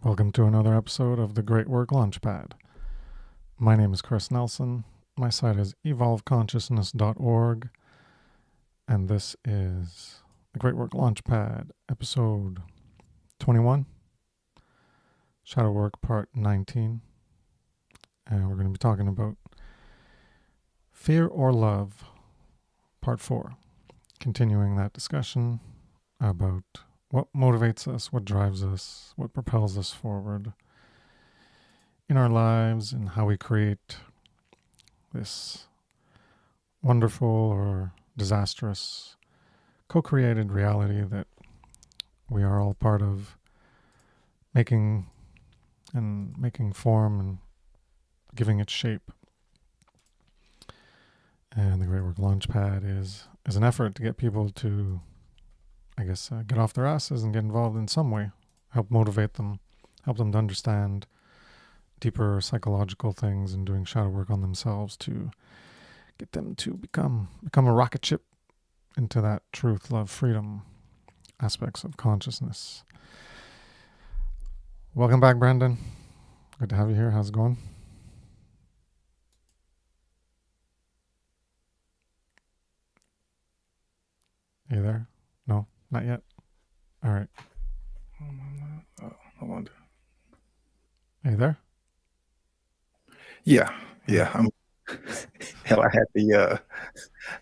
Welcome to another episode of the Great Work Launchpad. My name is Chris Nelson. My site is evolveconsciousness.org, and this is the Great Work Launchpad, episode 21, Shadow Work, part 19. And we're going to be talking about fear or love, part 4, continuing that discussion about what motivates us, what drives us, what propels us forward in our lives, and how we create this wonderful or disastrous co-created reality that we are all part of making form and giving it shape. And the Great Work Launchpad is an effort to get people to, get off their asses and get involved in some way, help motivate them, help them to understand deeper psychological things and doing shadow work on themselves to get them to become a rocket ship into that truth, love, freedom aspects of consciousness. Welcome back, Brandon. Good to have you here. How's it going? Are you there? No, not yet. All right. Hold on. Are you there? Yeah. I'm hell. I had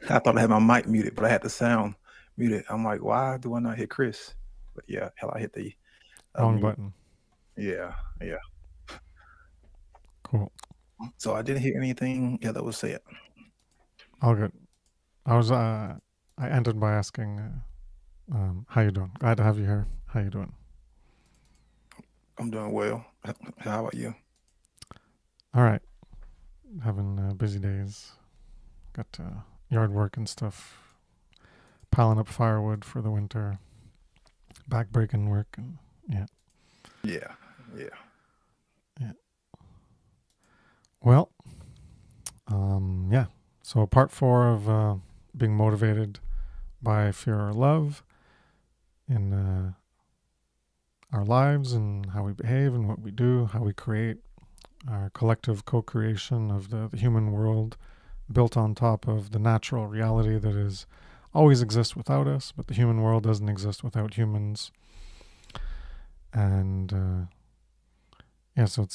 I thought I had my mic muted, but I had the sound muted. I'm like, why do I not hear Chris? But yeah, hell, I hit the Wrong mute. button. Yeah. Cool. So I didn't hear anything. Yeah, that was said. All good. I ended by asking, how you doing? Glad to have you here. How you doing? I'm doing well. How about you? All right. Having busy days. Got yard work and stuff. Piling up firewood for the winter. Back-breaking work. And yeah. Yeah. Well, yeah. So part 4 of being motivated by fear or love in our lives and how we behave and what we do, how we create our collective co-creation of the human world built on top of the natural reality that is always exists without us, but the human world doesn't exist without humans. And so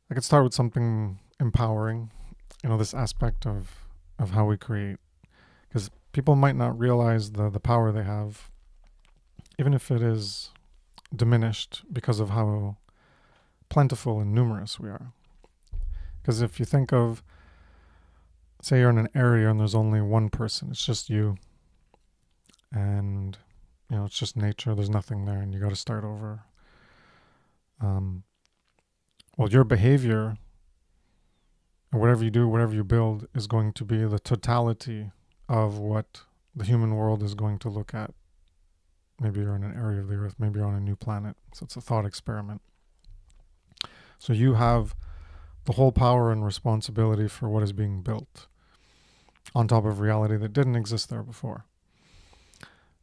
I could start with something empowering, this aspect of how we create, because people might not realize the power they have, even if it is diminished because of how plentiful and numerous we are. Because if you think of, say you're in an area and there's only one person, it's just you, and it's just nature, there's nothing there, and you got to start over. Well, your behavior, or whatever you do, whatever you build, is going to be the totality of what the human world is going to look at. Maybe you're in an area of the earth, maybe you're on a new planet. So it's a thought experiment. So you have the whole power and responsibility for what is being built on top of reality that didn't exist there before.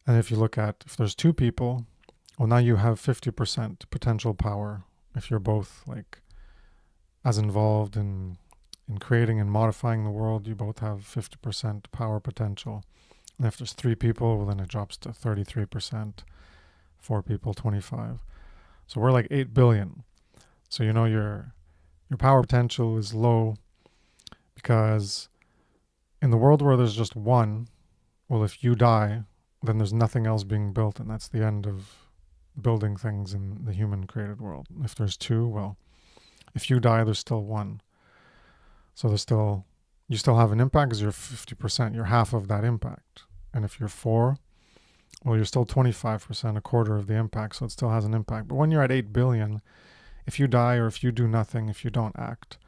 And if you look at, if there's two people, well, now you have 50% potential power. If you're both as involved in creating and modifying the world, you both have 50% power potential. And if there's 3 people, well, then it drops to 33%. 4 people, 25. So we're 8 billion. So your power potential is low because in the world where there's just one, well, if you die, then there's nothing else being built, and that's the end of building things in the human created world. If there's 2, well, if you die, there's still 1. So you still have an impact because you're 50%, you're half of that impact. And if you're 4, well, you're still 25%, a quarter of the impact, so it still has an impact. But when you're at 8 billion, if you die or if you do nothing, if you don't act,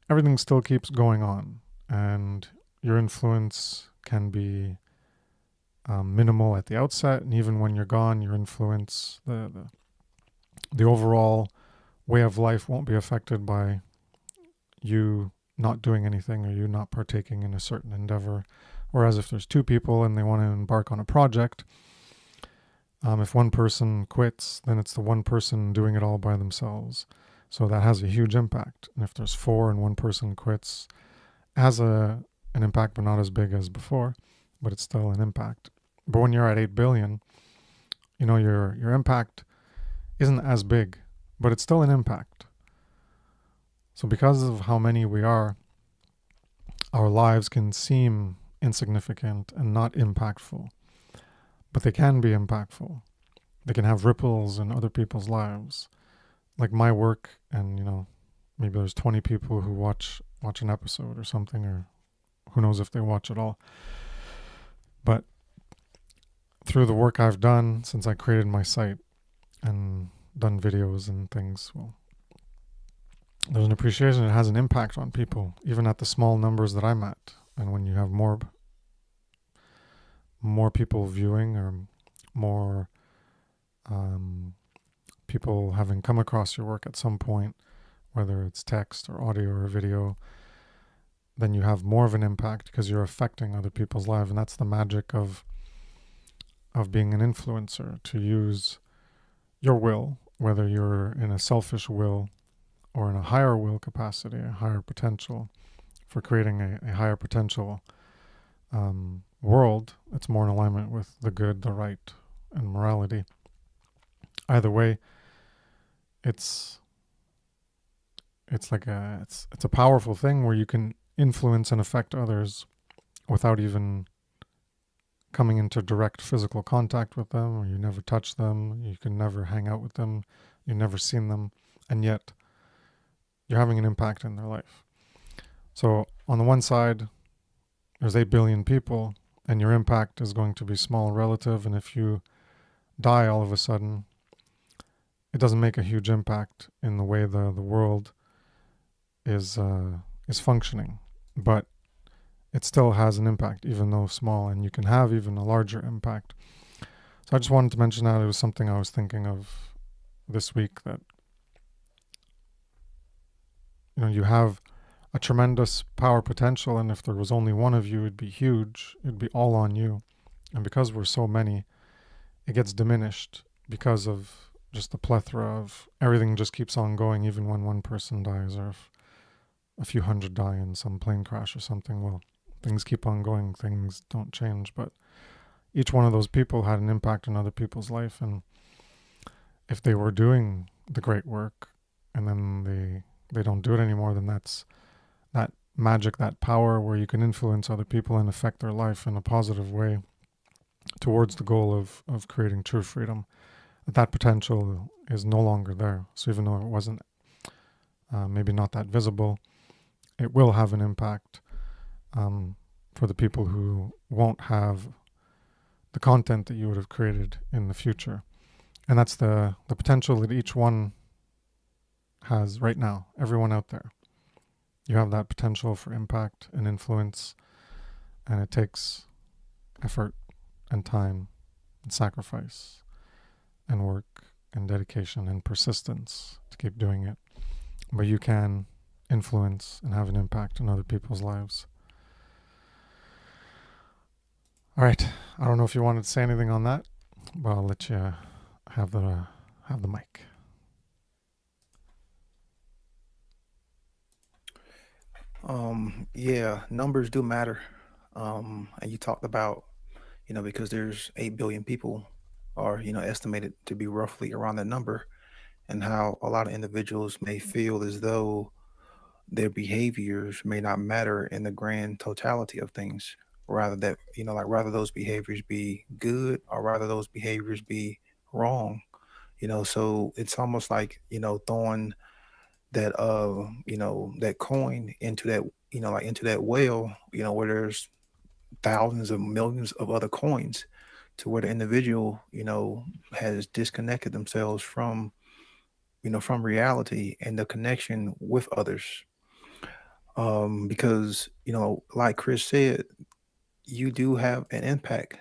everything still keeps going on. And your influence can be minimal at the outset, and even when you're gone, your influence, the overall way of life won't be affected by you not doing anything or you not partaking in a certain endeavor. Whereas if there's 2 people and they want to embark on a project, If one person quits, then it's the one person doing it all by themselves. So that has a huge impact. And if there's four and one person quits, it has an impact, but not as big as before, but it's still an impact. But when you're at 8 billion, your impact isn't as big, but it's still an impact. So because of how many we are, our lives can seem insignificant and not impactful, but they can be impactful. They can have ripples in other people's lives. Like my work, and maybe there's 20 people who watch an episode or something, or who knows if they watch at all. But through the work I've done since I created my site and done videos and things, well, there's an appreciation. It has an impact on people, even at the small numbers that I'm at. And when you have more people viewing, or more people having come across your work at some point, whether it's text or audio or video, then you have more of an impact because you're affecting other people's lives. And that's the magic of being an influencer, to use your will, whether you're in a selfish will or in a higher will capacity, a higher potential, for creating a higher potential world that's more in alignment with the good, the right, and morality. Either way, it's like it's a powerful thing where you can influence and affect others without even coming into direct physical contact with them, or you never touch them, you can never hang out with them, you've never seen them, and yet you're having an impact in their life. So on the one side, there's 8 billion people, and your impact is going to be small relative, and if you die all of a sudden, it doesn't make a huge impact in the way the world is functioning. But it still has an impact, even though small, and you can have even a larger impact. So I just wanted to mention that. It was something I was thinking of this week, that you have a tremendous power potential, and if there was only one of you, it'd be huge. It'd be all on you. And because we're so many, it gets diminished because of just the plethora of everything just keeps on going, even when one person dies, or if a few hundred die in some plane crash or something. Well, things keep on going, things don't change, but each one of those people had an impact on other people's life. And if they were doing the great work and then they don't do it anymore, then that's that magic, that power where you can influence other people and affect their life in a positive way towards the goal of creating true freedom. That potential is no longer there. So even though it wasn't maybe not that visible, it will have an impact for the people who won't have the content that you would have created in the future. And that's the potential that each one has right now, everyone out there. You have that potential for impact and influence, and it takes effort and time and sacrifice and work and dedication and persistence to keep doing it. But you can influence and have an impact in other people's lives. All right. I don't know if you wanted to say anything on that, but I'll let you have the mic. Yeah, numbers do matter. And you talked about, because there's 8 billion people, or, estimated to be roughly around that number, and how a lot of individuals may feel as though their behaviors may not matter in the grand totality of things. Rather that, like rather those behaviors be good or rather those behaviors be wrong. So it's almost like, throwing that coin into that, like into that well, where there's thousands of millions of other coins, to where the individual, has disconnected themselves from reality and the connection with others. Because, like Chris said, you do have an impact.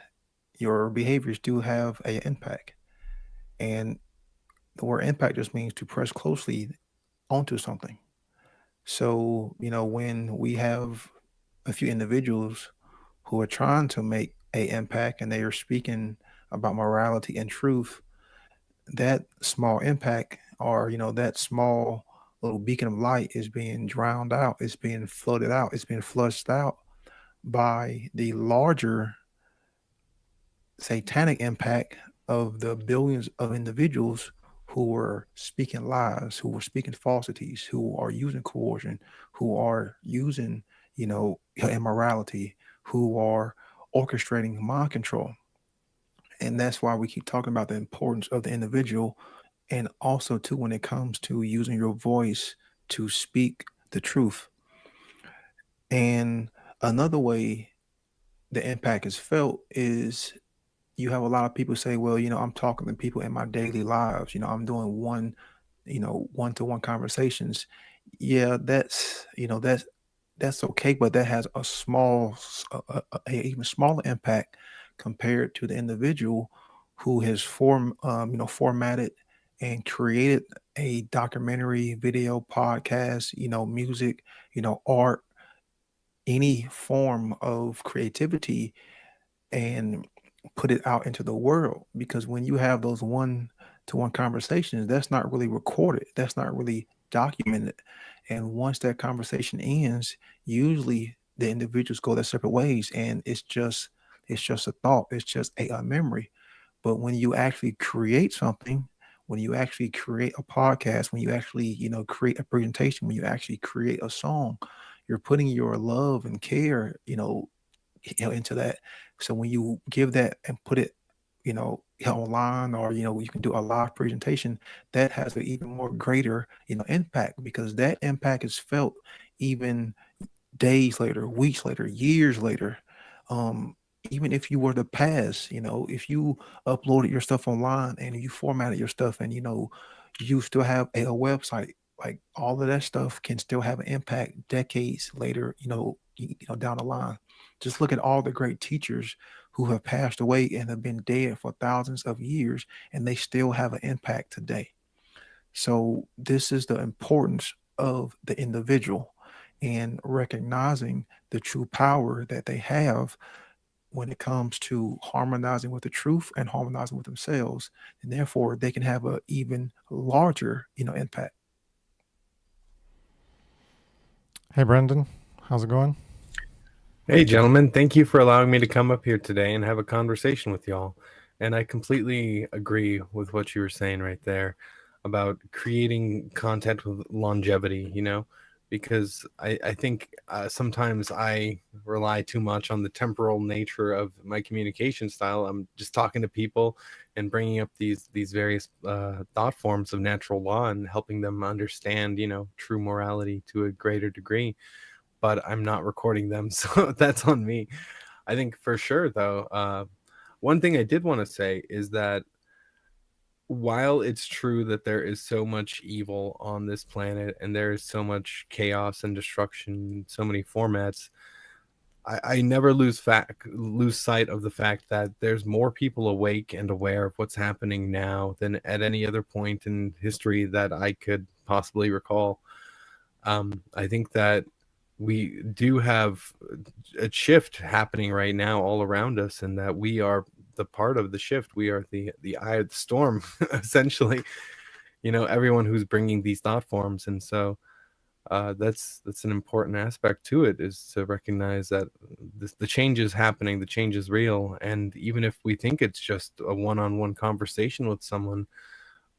Your behaviors do have an impact. And the word impact just means to press closely onto something. So, when we have a few individuals who are trying to make a impact and they are speaking about morality and truth, that small impact, or that small little beacon of light, is being drowned out, it's being flooded out, it's being flushed out by the larger satanic impact of the billions of individuals who were speaking lies, who were speaking falsities, who are using coercion, who are using, immorality, who are orchestrating mind control. And that's why we keep talking about the importance of the individual. And also, too, when it comes to using your voice to speak the truth. And another way the impact is felt is, you have a lot of people say, well, I'm talking to people in my daily lives. I'm doing one-to-one conversations. Yeah, that's okay, but that has a even smaller impact compared to the individual who has formatted and created a documentary, video, podcast, music, art, any form of creativity, and put it out into the world. Because when you have those one-to-one conversations, that's not really recorded, that's not really documented. And once that conversation ends, usually the individuals go their separate ways, and it's just a thought, it's just a memory. But when you actually create something, when you actually create a podcast, when you actually create a presentation, when you actually create a song, you're putting your love and care, into that. So when you give that and put it, online, or you can do a live presentation, that has an even more greater, impact, because that impact is felt even days later, weeks later, years later. Um, Even if you were to pass, if you uploaded your stuff online and you formatted your stuff, and you still have a website, like all of that stuff can still have an impact decades later, down the line. Just look at all the great teachers who have passed away and have been dead for thousands of years, and they still have an impact today. So this is the importance of the individual, and recognizing the true power that they have when it comes to harmonizing with the truth and harmonizing with themselves, and therefore they can have a even larger, impact. Hey, Brendan, how's it going? Hey, gentlemen, thank you for allowing me to come up here today and have a conversation with y'all. And I completely agree with what you were saying right there about creating content with longevity, because I think sometimes I rely too much on the temporal nature of my communication style. I'm just talking to people and bringing up these various thought forms of natural law and helping them understand, true morality to a greater degree, but I'm not recording them, so that's on me. I think for sure, though, one thing I did want to say is that while it's true that there is so much evil on this planet and there is so much chaos and destruction, so many formats, I never lose sight of the fact that there's more people awake and aware of what's happening now than at any other point in history that I could possibly recall. I think that we do have a shift happening right now all around us, and that we are the part of the shift. We are the eye of the storm, essentially. Everyone who's bringing these thought forms, and so that's an important aspect to it, is to recognize that the change is happening, the change is real, and even if we think it's just a one-on-one conversation with someone,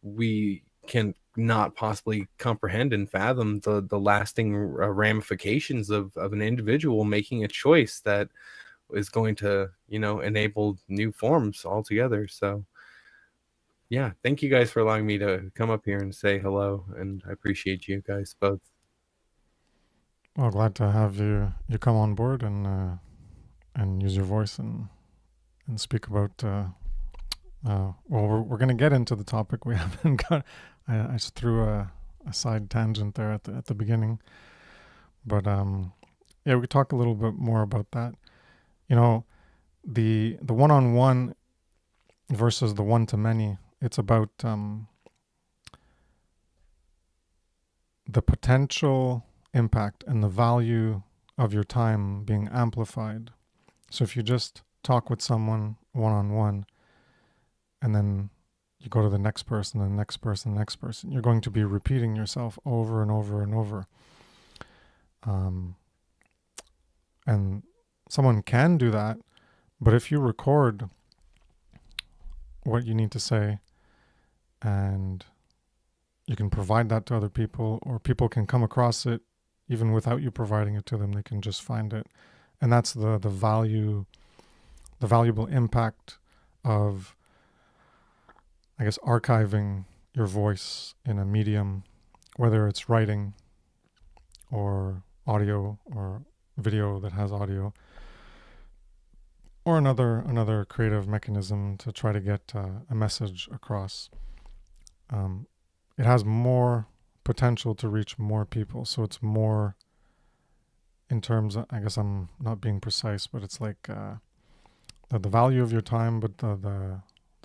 we can not possibly comprehend and fathom the lasting ramifications of an individual making a choice that is going to enable new forms altogether. So yeah, thank you guys for allowing me to come up here and say hello, and I appreciate you guys both. Well, glad to have you come on board and use your voice and speak about. Well, we're gonna get into the topic. We haven't got. I just threw a side tangent there at the beginning, but yeah, we could talk a little bit more about that. You know, the one-on-one versus the one-to-many. It's about the potential impact and the value of your time being amplified. So if you just talk with someone one-on-one, and then you go to the next person, and the next person, the next person. You're going to be repeating yourself over and over and over. And someone can do that, but if you record what you need to say and you can provide that to other people, or people can come across it even without you providing it to them, they can just find it. And that's the valuable impact of, I guess, archiving your voice in a medium, whether it's writing or audio or video that has audio, or another creative mechanism to try to get a message across. It has more potential to reach more people, so it's more in terms of, I guess I'm not being precise, but it's like the value of your time, but the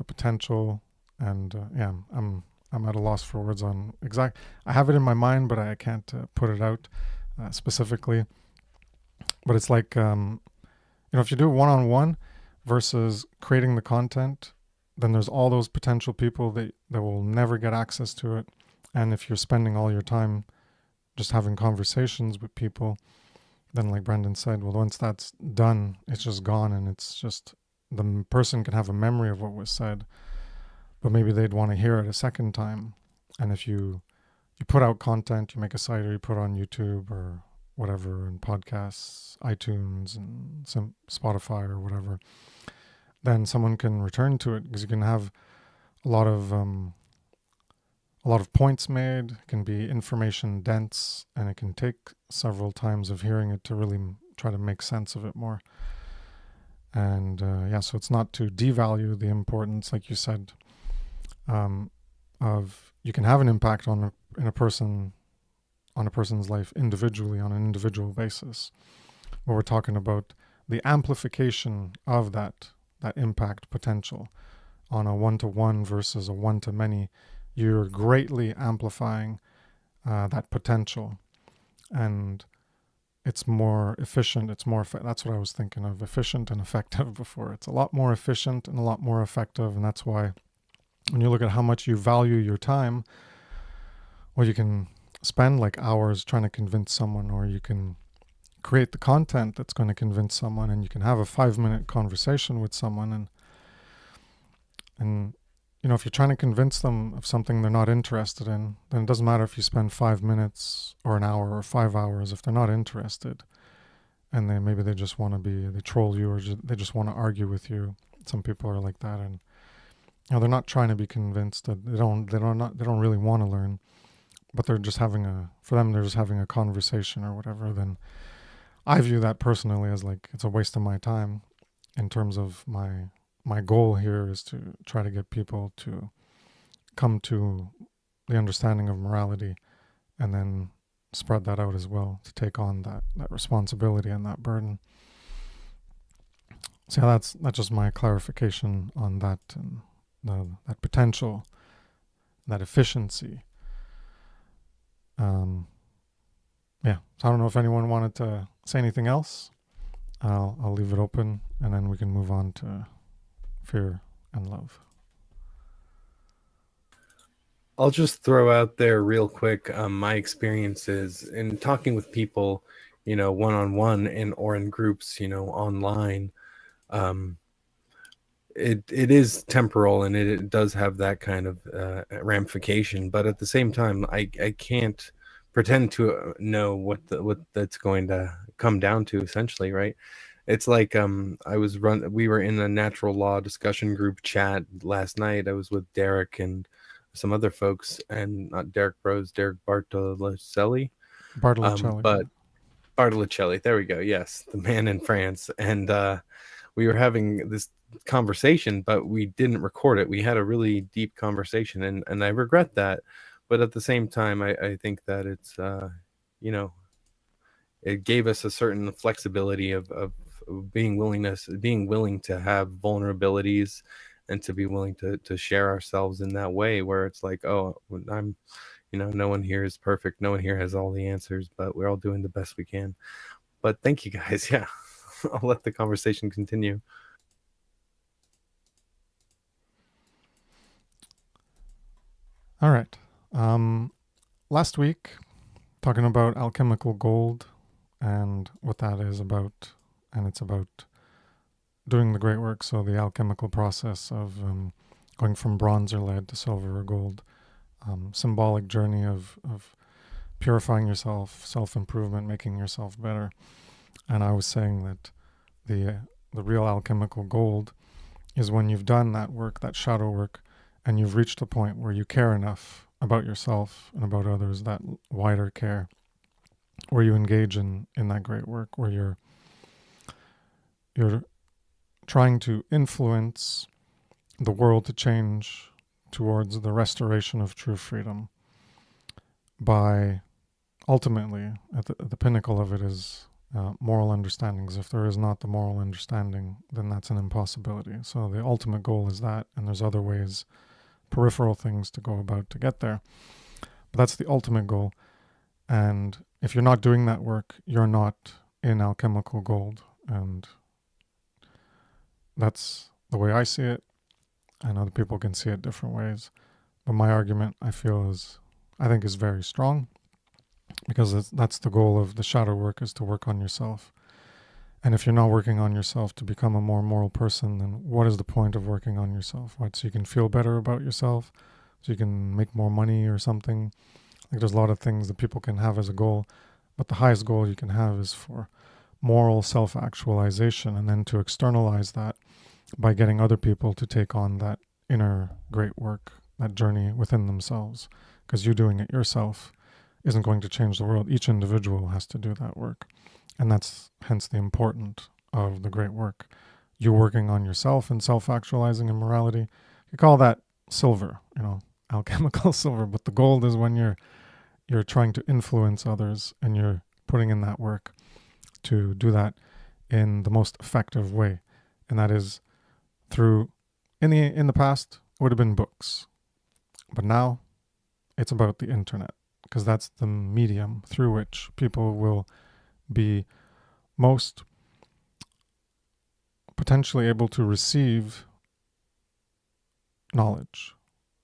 potential, and yeah, I'm at a loss for words on exact. I have it in my mind, but I can't put it out specifically. But it's like if you do one-on-one versus creating the content, then there's all those potential people that will never get access to it. And if you're spending all your time just having conversations with people, then like Brendan said, well, once that's done, it's just gone, and it's just the person can have a memory of what was said, but maybe they'd want to hear it a second time. And if you put out content, you make a site, or you put it on YouTube or whatever, and podcasts, iTunes and some Spotify or whatever, then someone can return to it, because you can have a lot of points made. It can be information dense, and it can take several times of hearing it to really try to make sense of it more. And so it's not to devalue the importance, like you said, of you can have an impact on a person's life individually, on an individual basis. Where we're talking about the amplification of that impact potential on a one-to-one versus a one-to-many, you're greatly amplifying that potential, and it's more efficient. It's more that's what I was thinking of, efficient and effective before. It's a lot more efficient and a lot more effective, and that's why when you look at how much you value your time, well, you can spend like hours trying to convince someone, or you can create the content that's going to convince someone, and you can have a 5-minute conversation with someone, and if you're trying to convince them of something they're not interested in, then it doesn't matter if you spend 5 minutes or an hour or 5 hours. If they're not interested, and maybe they just want to they troll you, or they just want to argue with you. Some people are like that, and they're not trying to be convinced. That they don't really want to learn, but they're just having a conversation or whatever. Then I view that personally as like it's a waste of my time. In terms of my goal here is to try to get people to come to the understanding of morality, and then spread that out as well, to take on that responsibility and that burden. So that's just my clarification on that, and that potential, that efficiency. So I don't know if anyone wanted to say anything else. I'll leave it open, and then we can move on to fear and love. I'll just throw out there real quick my experiences in talking with people, one-on-one or in groups, online. It is temporal, and it does have that kind of ramification, but at the same time, I can't pretend to know what that's going to come down to, essentially, right? It's like we were in a natural law discussion group chat last night. I was with Derek and some other folks, and not Derek Bros, Derek Bartolicelli. But Bartolicelli, there we go. Yes, the man in France. And we were having this conversation, but we didn't record it. We had a really deep conversation, and I regret that. But at the same time, I think that it's, it gave us a certain flexibility of being willing to have vulnerabilities, and to be willing to share ourselves in that way, where it's like, oh, I'm, no one here is perfect. No one here has all the answers, but we're all doing the best we can. But thank you guys. Yeah, I'll let the conversation continue. All right. Last week, talking about alchemical gold and what that is about, and it's about doing the great work. So the alchemical process of going from bronze or lead to silver or gold, symbolic journey of purifying yourself, self-improvement, making yourself better. And I was saying that the real alchemical gold is when you've done that work, that shadow work, and you've reached a point where you care enough about yourself and about others, that wider care, where you engage in that great work, where you're trying to influence the world to change towards the restoration of true freedom by ultimately, at the pinnacle of it is moral understandings. If there is not the moral understanding, then that's an impossibility. So the ultimate goal is that, and there's other ways, peripheral things to go about to get there. But that's the ultimate goal. And if you're not doing that work, you're not in alchemical gold. And that's the way I see it. And other people can see it different ways. But my argument, I think is very strong, because that's the goal of the shadow work, is to work on yourself. And if you're not working on yourself to become a more moral person, then what is the point of working on yourself? What, so you can feel better about yourself, so you can make more money or something? Like, there's a lot of things that people can have as a goal, but the highest goal you can have is for moral self-actualization, and then to externalize that by getting other people to take on that inner great work, that journey within themselves. Because you doing it yourself isn't going to change the world. Each individual has to do that work. And that's hence the importance of the great work. You working on yourself and self-actualizing in morality, you call that silver, alchemical silver. But the gold is when you're trying to influence others, and you're putting in that work to do that in the most effective way. And that is through, in the past, it would have been books. But now it's about the internet, because that's the medium through which people will be most potentially able to receive knowledge.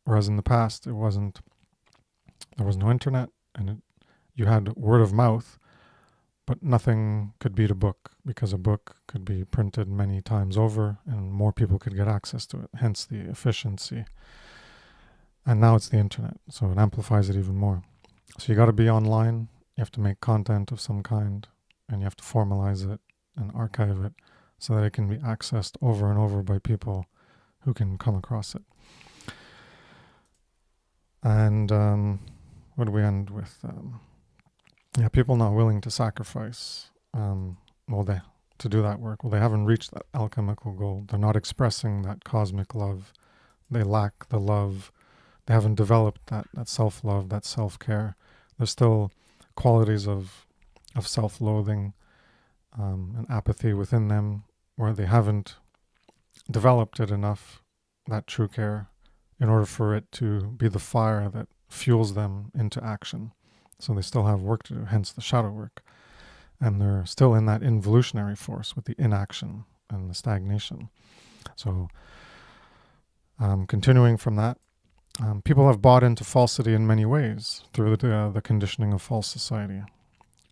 Whereas in the past, there was no internet, and you had word of mouth, but nothing could beat a book, because a book could be printed many times over and more people could get access to it, hence the efficiency. And now it's the internet, so it amplifies it even more. So you got to be online, you have to make content of some kind, and you have to formalize it and archive it so that it can be accessed over and over by people who can come across it. And what do we end with? People not willing to sacrifice to do that work. Well, they haven't reached that alchemical goal. They're not expressing that cosmic love. They lack the love. They haven't developed that self-love, that self-care. There's still qualities of self-loathing and apathy within them, where they haven't developed it enough, that true care, in order for it to be the fire that fuels them into action. So they still have work to do, hence the shadow work. And they're still in that involutionary force with the inaction and the stagnation. So continuing from that, people have bought into falsity in many ways through the conditioning of false society.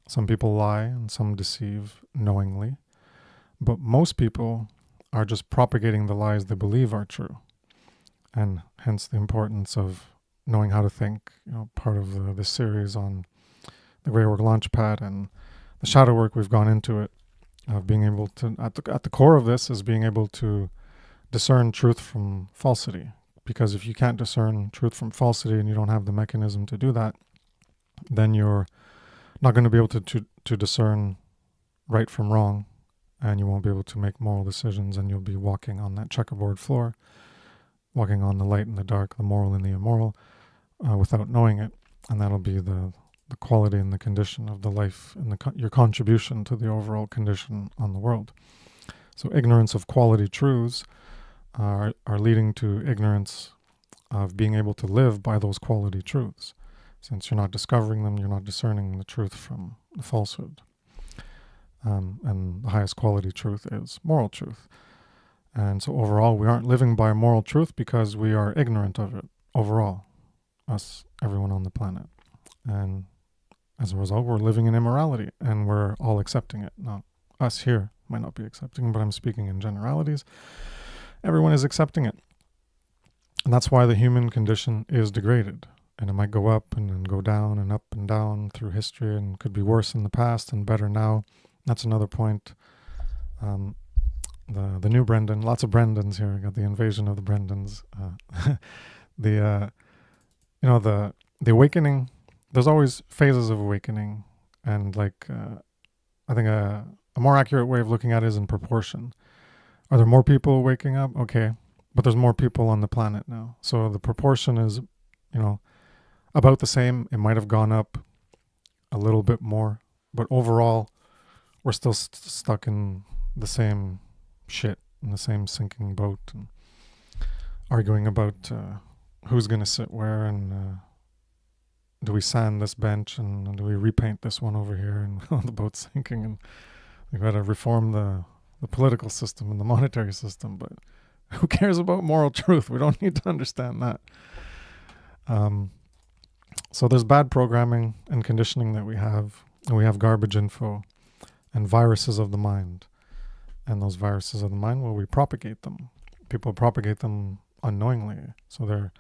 Some people lie and some deceive knowingly, but most people are just propagating the lies they believe are true. And hence the importance of knowing how to think. Part of this series on the Grey Work Launchpad and the shadow work, we've gone into it, of being able to, at the core of this is being able to discern truth from falsity. Because if you can't discern truth from falsity and you don't have the mechanism to do that, then you're not going to be able to discern right from wrong, and you won't be able to make moral decisions, and you'll be walking on that checkerboard floor, walking on the light and the dark, the moral and the immoral, without knowing it. And that'll be the quality and the condition of the life and your contribution to the overall condition on the world. So ignorance of quality truths are leading to ignorance of being able to live by those quality truths. Since you're not discovering them, you're not discerning the truth from the falsehood. And the highest quality truth is moral truth. And so overall, we aren't living by moral truth because we are ignorant of it overall. us, everyone on the planet. And as a result, we're living in immorality, and we're all accepting it. Not us here might not be accepting, but I'm speaking in generalities. Everyone is accepting it. And that's why the human condition is degraded. And it might go up and then go down and up and down through history, and could be worse in the past and better now. That's another point. The new Brendan, lots of Brendans here. Got the invasion of the Brendans. The awakening. There's always phases of awakening, and I think a more accurate way of looking at it is in proportion. Are there more people waking up? Okay, but there's more people on the planet now, so the proportion is, about the same. It might have gone up a little bit more, but overall, we're still stuck in the same shit, in the same sinking boat, and arguing about who's going to sit where, and do we sand this bench, and do we repaint this one over here, and the boat's sinking, and we've got to reform the political system and the monetary system, but who cares about moral truth? We don't need to understand that. So there's bad programming and conditioning that we have, and we have garbage info and viruses of the mind. And those viruses of the mind, well, we propagate them. People propagate them unknowingly. So they're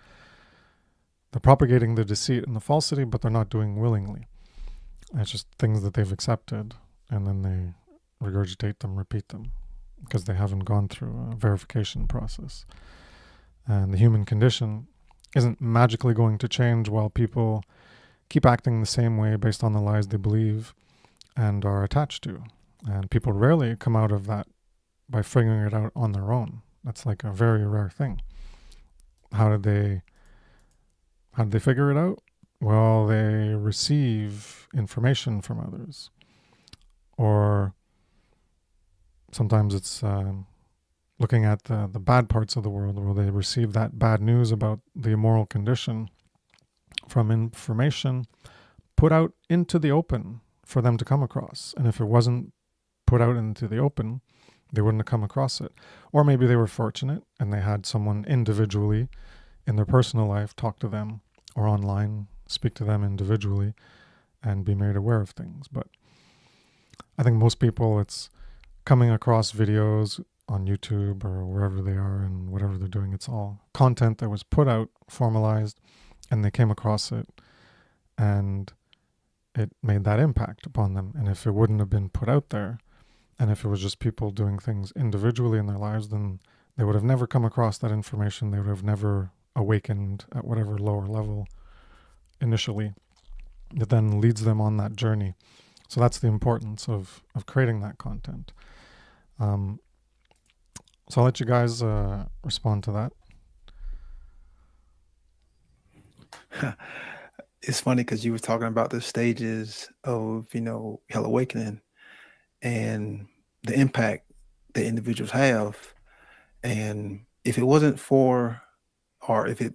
propagating the deceit and the falsity, but they're not doing willingly. It's just things that they've accepted, and then they regurgitate them, repeat them, because they haven't gone through a verification process. And the human condition isn't magically going to change while people keep acting the same way based on the lies they believe and are attached to. And people rarely come out of that by figuring it out on their own. That's like a very rare thing. How did they figure it out? Well, they receive information from others. Or sometimes it's looking at the bad parts of the world, where they receive that bad news about the immoral condition from information put out into the open for them to come across. And if it wasn't put out into the open, they wouldn't have come across it. Or maybe they were fortunate and they had someone individually in their personal life talk to them, or online speak to them individually and be made aware of things. But I think most people, it's coming across videos on YouTube or wherever they are and whatever they're doing. It's all content that was put out, formalized, and they came across it, and it made that impact upon them. And if it wouldn't have been put out there, and if it was just people doing things individually in their lives, then they would have never come across that information. They would have never awakened at whatever lower level initially that then leads them on that journey. So that's the importance of creating that content. So I'll let you guys respond to that. It's funny because you were talking about the stages of, Hell Awakening and the impact that individuals have. And if it wasn't for, or if it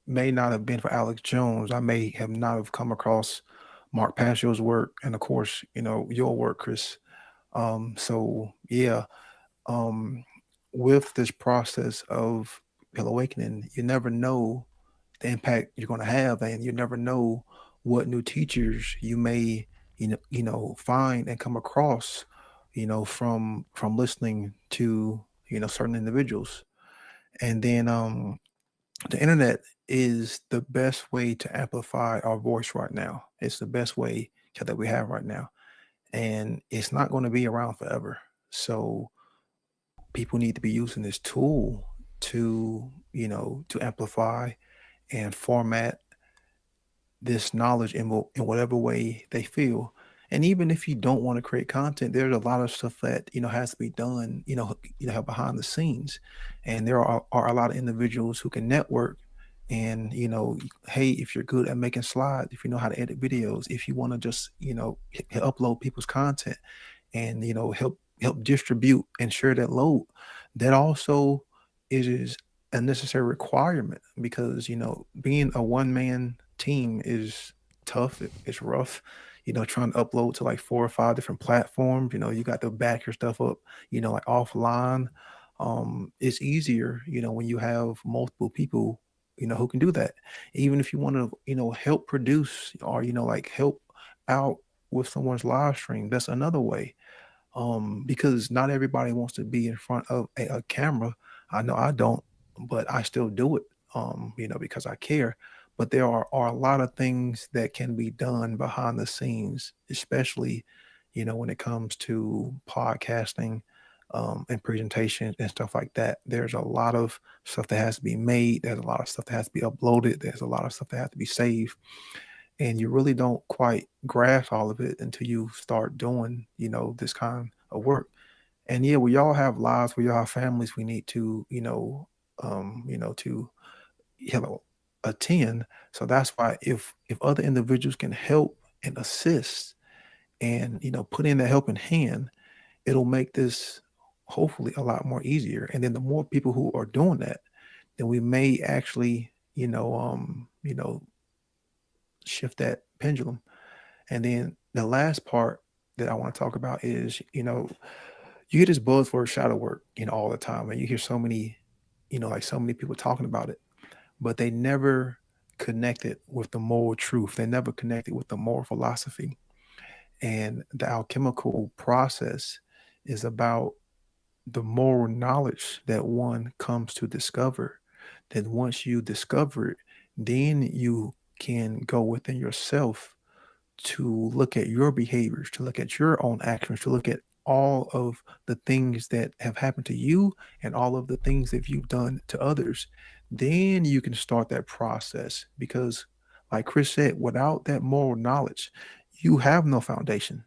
may not have been for Alex Jones, I may have not have come across Mark Paschal's work, and of course, your work, Chris. So yeah, with this process of Hell Awakening, you never know the impact you're going to have, and you never know what new teachers you may find and come across from listening to certain individuals. And then the internet is the best way to amplify our voice right now. It's the best way that we have right now, and it's not going to be around forever. So people need to be using this tool to to amplify and format this knowledge in whatever way they feel. And even if you don't want to create content, there's a lot of stuff that has to be done behind the scenes. And there are a lot of individuals who can network. And hey, if you're good at making slides, if you know how to edit videos, if you want to just upload people's content and help distribute and share that load, that also is a necessary requirement, because being a one-man team is tough. It's rough, trying to upload to like 4 or 5 different platforms. You got to back your stuff up like offline. It's easier when you have multiple people who can do that. Even if you want to, help produce, or, like help out with someone's live stream, that's another way. Because not everybody wants to be in front of a camera. I know I don't, but I still do it, because I care. But there are a lot of things that can be done behind the scenes, especially, when it comes to podcasting, and presentations and stuff like that. There's a lot of stuff that has to be made. There's a lot of stuff that has to be uploaded. There's a lot of stuff that has to be saved, and you really don't quite grasp all of it until you start doing, this kind of work. And yeah, we all have lives, we all have families we need to, to, you know, attend. So that's why if other individuals can help and assist and, put in that helping hand, it'll make this hopefully a lot more easier. And then the more people who are doing that, then we may actually, shift that pendulum. And then the last part that I want to talk about is, you hear this buzzword shadow work, all the time, and you hear so many, like so many people talking about it, but they never connect it with the moral truth. They never connect it with the moral philosophy. And the alchemical process is about the moral knowledge that one comes to discover. That once you discover it, then you can go within yourself to look at your behaviors, to look at your own actions, to look at all of the things that have happened to you and all of the things that you've done to others. Then you can start that process because, like Chris said, without that moral knowledge, you have no foundation.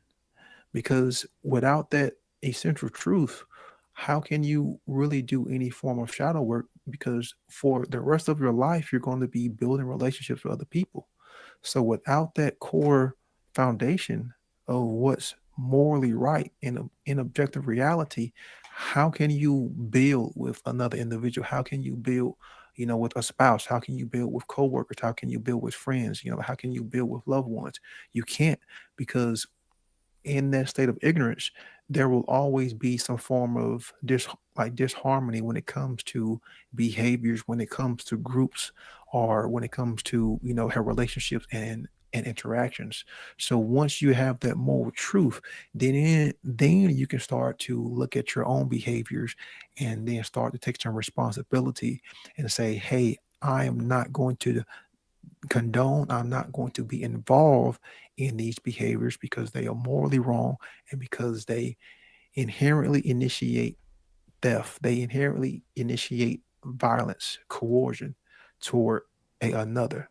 Because without that essential truth, how can you really do any form of shadow work? Because for the rest of your life, you're going to be building relationships with other people. So without that core foundation of what's morally right in objective reality, how can you build with another individual? How can you build, with a spouse? How can you build with coworkers? How can you build with friends? How can you build with loved ones? You can't, because in that state of ignorance, there will always be some form of disharmony when it comes to behaviors, when it comes to groups, or when it comes to her relationships and interactions. So once you have that moral truth, then you can start to look at your own behaviors and then start to take some responsibility and say, hey, I am not going to condone, I'm not going to be involved in these behaviors because they are morally wrong and because they inherently initiate theft. They inherently initiate violence, coercion toward another.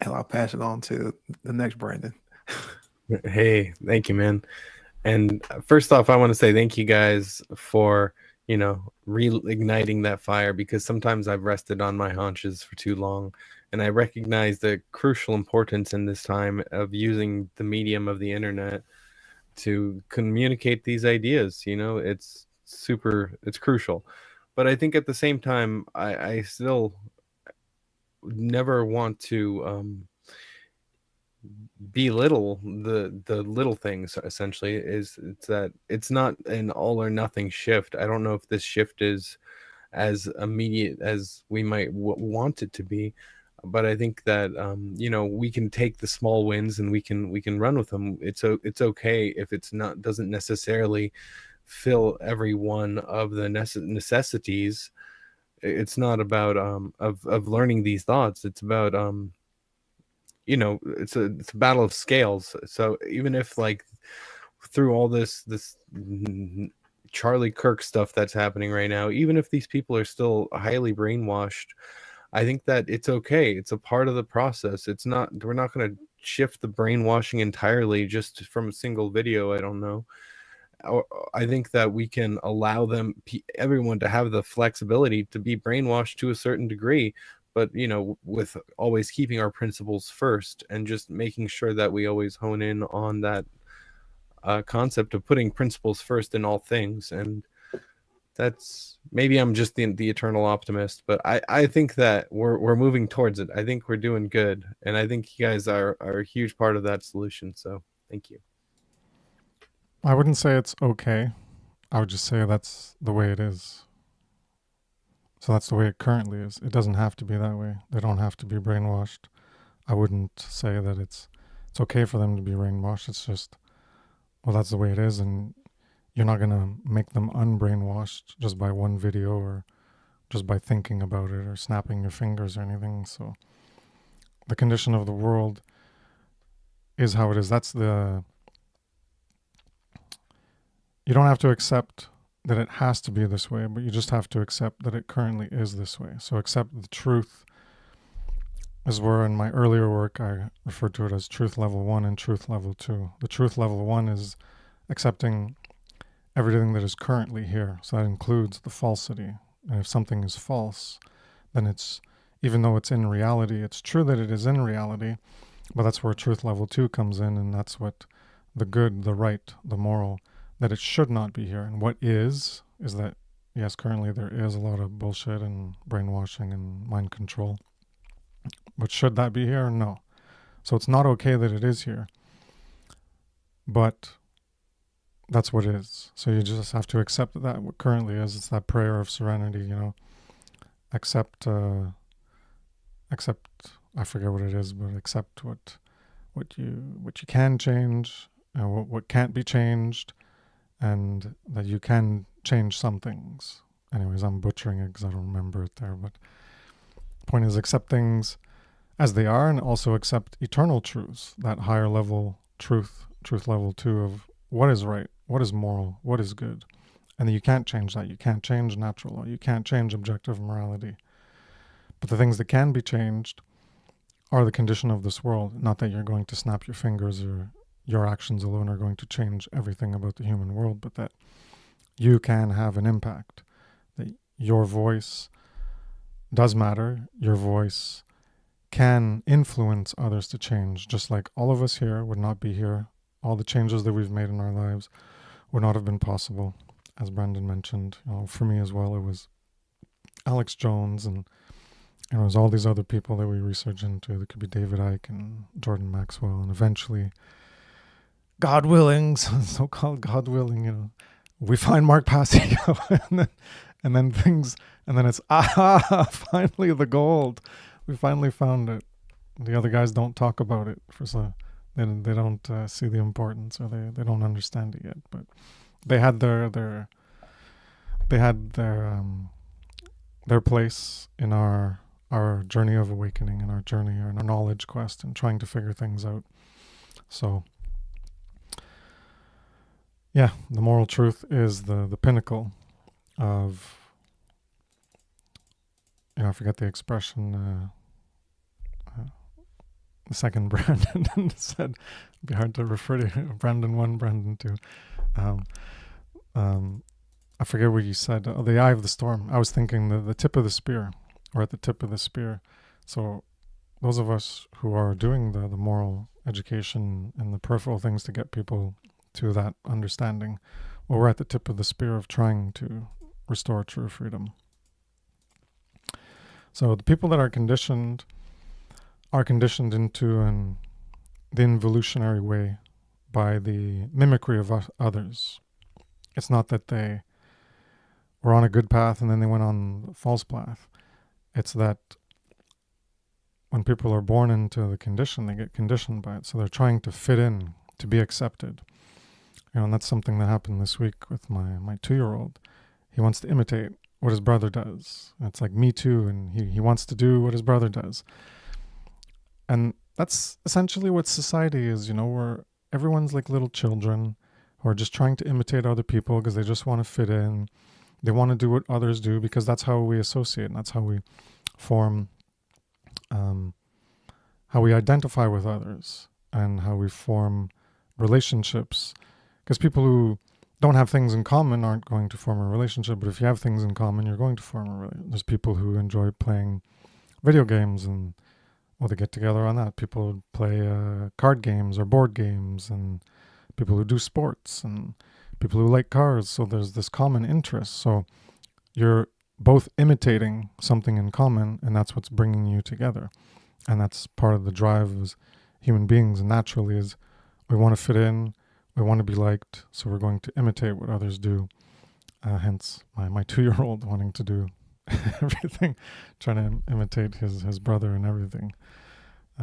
And I'll pass it on to the next Brandon. Hey, thank you, man. And first off, I want to say thank you guys for, reigniting that fire, because sometimes I've rested on my haunches for too long. And I recognize the crucial importance in this time of using the medium of the internet to communicate these ideas. It's it's crucial. But I think at the same time, I still never want to belittle the little things. Essentially, it's that it's not an all or nothing shift. I don't know if this shift is as immediate as we might want it to be, but I think that we can take the small wins and we can run with them. It's okay if it's not doesn't necessarily fill every one of the necessities. It's not about of learning these thoughts. It's about it's a battle of scales. So even if, like, through all this Charlie Kirk stuff that's happening right now, even if these people are still highly brainwashed, I think that it's okay. It's a part of the process. We're not going to shift the brainwashing entirely just from a single video. I don't know. I think that we can allow everyone to have the flexibility to be brainwashed to a certain degree, but with always keeping our principles first and just making sure that we always hone in on that concept of putting principles first in all things. And that's, maybe I'm just the eternal optimist, but I think that we're moving towards it. I think we're doing good, and I think you guys are a huge part of that solution. So thank you. I wouldn't say it's okay. I would just say that's the way it is. So that's the way it currently is. It doesn't have to be that way. They don't have to be brainwashed. I wouldn't say that it's okay for them to be brainwashed. It's just, well, that's the way it is, and you're not going to make them unbrainwashed just by one video or just by thinking about it or snapping your fingers or anything. So the condition of the world is how it is. You don't have to accept that it has to be this way, but you just have to accept that it currently is this way. So accept the truth is where in my earlier work I referred to it as truth level 1 and truth level 2. The truth level 1 is accepting everything that is currently here. So that includes the falsity. And if something is false, then it's, even though it's in reality, it's true that it is in reality, but that's where truth level 2 comes in, and that's what the good, the right, the moral, that it should not be here. And what is that, yes, currently there is a lot of bullshit and brainwashing and mind control. But should that be here? No. So it's not okay that it is here. But that's what is. So you just have to accept that what currently is. It's that prayer of serenity, accept, I forget what it is, but accept what you can change and what can't be changed, and that you can change some things. Anyways, I'm butchering it because I don't remember it there, but the point is accept things as they are, and also accept eternal truths, that higher level truth level 2 of what is right, what is moral, what is good. And you can't change that. You can't change natural law. You can't change objective morality. But the things that can be changed are the condition of this world. Not that you're going to snap your fingers or your actions alone are going to change everything about the human world, but that you can have an impact. That your voice does matter. Your voice can influence others to change, just like all of us here would not be here. All the changes that we've made in our lives would not have been possible, as Brandon mentioned. For me as well, it was Alex Jones, and it was all these other people that we research into. There could be David Icke and Jordan Maxwell, and eventually, God willing, so-called God willing, we find Mark Passio, and then it's finally the gold. We finally found it. The other guys don't talk about it they don't see the importance, or they don't understand it yet. But they had their place in our journey of awakening, and our journey and our knowledge quest, and trying to figure things out. So yeah, the moral truth is the pinnacle of, I forget the expression, the second Brandon said, it'd be hard to refer to Brandon 1, Brandon 2. I forget what you said. The eye of the storm. I was thinking the tip of the spear, or at the tip of the spear. So those of us who are doing the moral education and the peripheral things to get people to that understanding, well, we're at the tip of the spear of trying to restore true freedom. So the people that are conditioned into the involutionary way by the mimicry of others. It's not that they were on a good path and then they went on the false path. It's that when people are born into the condition, they get conditioned by it. So they're trying to fit in, to be accepted. And that's something that happened this week with my 2-year-old. He wants to imitate what his brother does. It's like me too, and he wants to do what his brother does. And that's essentially what society is, where everyone's like little children who are just trying to imitate other people because they just want to fit in. They want to do what others do because that's how we associate, and that's how we form, how we identify with others, and how we form relationships. Because people who don't have things in common aren't going to form a relationship, but if you have things in common, you're going to form a relationship. There's people who enjoy playing video games, and they get together on that. People play card games or board games, and people who do sports, and people who like cars. So there's this common interest. So you're both imitating something in common, and that's what's bringing you together. And that's part of the drive as human beings, and naturally is we want to fit in, we want to be liked, so we're going to imitate what others do. Hence my 2-year-old wanting to do everything, trying to imitate his brother and everything.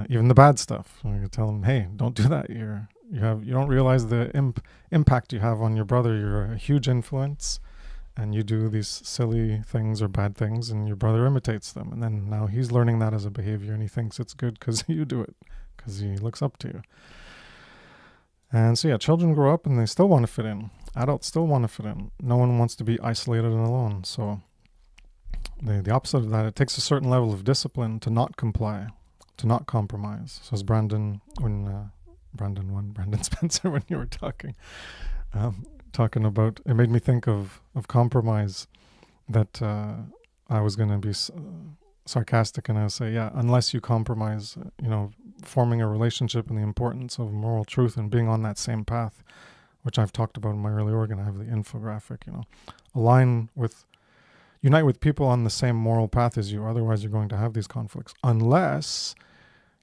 Even the bad stuff. You tell him, hey, don't do that. You don't realize the impact you have on your brother. You're a huge influence, and you do these silly things or bad things, and your brother imitates them. And then now he's learning that as a behavior, and he thinks it's good because you do it, because he looks up to you. And so, yeah, children grow up and they still want to fit in. Adults still want to fit in. No one wants to be isolated and alone. So the opposite of that, it takes a certain level of discipline to not comply, to not compromise. So as Brandon Spencer, when you were talking about, it made me think of compromise, that I was going to be sarcastic, and I would say, yeah, unless you compromise, forming a relationship and the importance of moral truth and being on that same path, which I've talked about in my early organ. I have the infographic, unite with people on the same moral path as you. Otherwise, you're going to have these conflicts, unless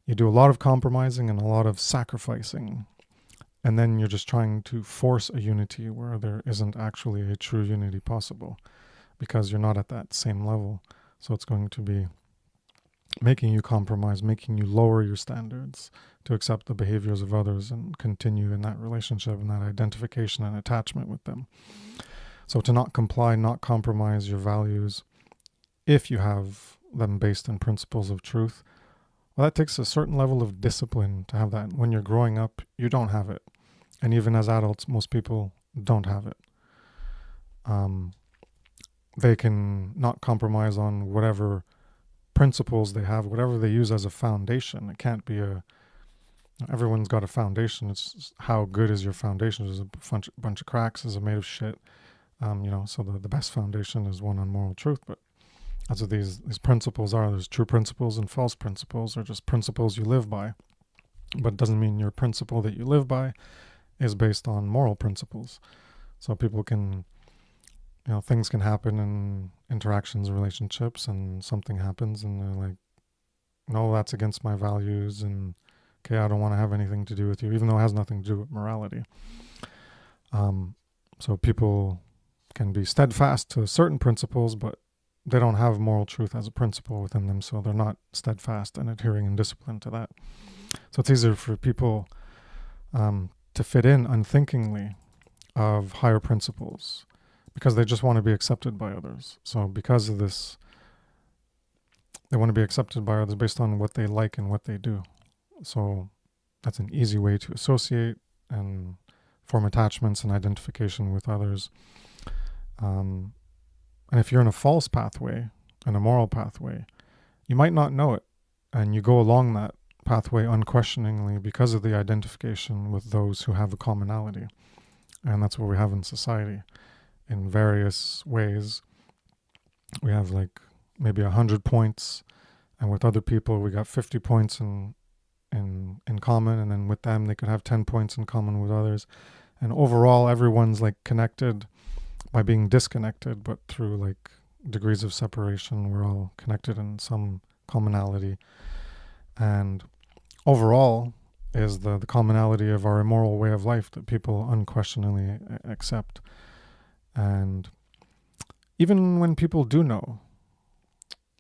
you do a lot of compromising and a lot of sacrificing. And then you're just trying to force a unity where there isn't actually a true unity possible, because you're not at that same level. So it's going to be making you compromise, making you lower your standards to accept the behaviors of others and continue in that relationship and that identification and attachment with them. So to not comply, not compromise your values, if you have them based in principles of truth, well, that takes a certain level of discipline to have that. When you're growing up, you don't have it. And even as adults, most people don't have it. They can not compromise on whatever principles they have, whatever they use as a foundation. It can't be everyone's got a foundation. It's how good is your foundation? There's a bunch of cracks. Is it made of shit? So the best foundation is one on moral truth. But that's what these principles are. There's true principles and false principles. They're just principles you live by. But it doesn't mean your principle that you live by is based on moral principles. So people can, things can happen in interactions, relationships, and something happens and they're like, no, that's against my values, and okay, I don't want to have anything to do with you, even though it has nothing to do with morality. So people can be steadfast to certain principles, but they don't have moral truth as a principle within them, so they're not steadfast and adhering in discipline to that. So it's easier for people to fit in unthinkingly of higher principles because they just want to be accepted by others. So because of this, they want to be accepted by others based on what they like and what they do. So that's an easy way to associate and form attachments and identification with others. And if you're in a false pathway, in a moral pathway, you might not know it. And you go along that pathway unquestioningly because of the identification with those who have a commonality. And that's what we have in society. In various ways, we have like maybe 100 points, and with other people we got 50 points in common, and then with them they could have 10 points in common with others. And overall everyone's like connected by being disconnected, but through like degrees of separation we're all connected in some commonality. And overall is the commonality of our immoral way of life that people unquestioningly accept. And even when people do know,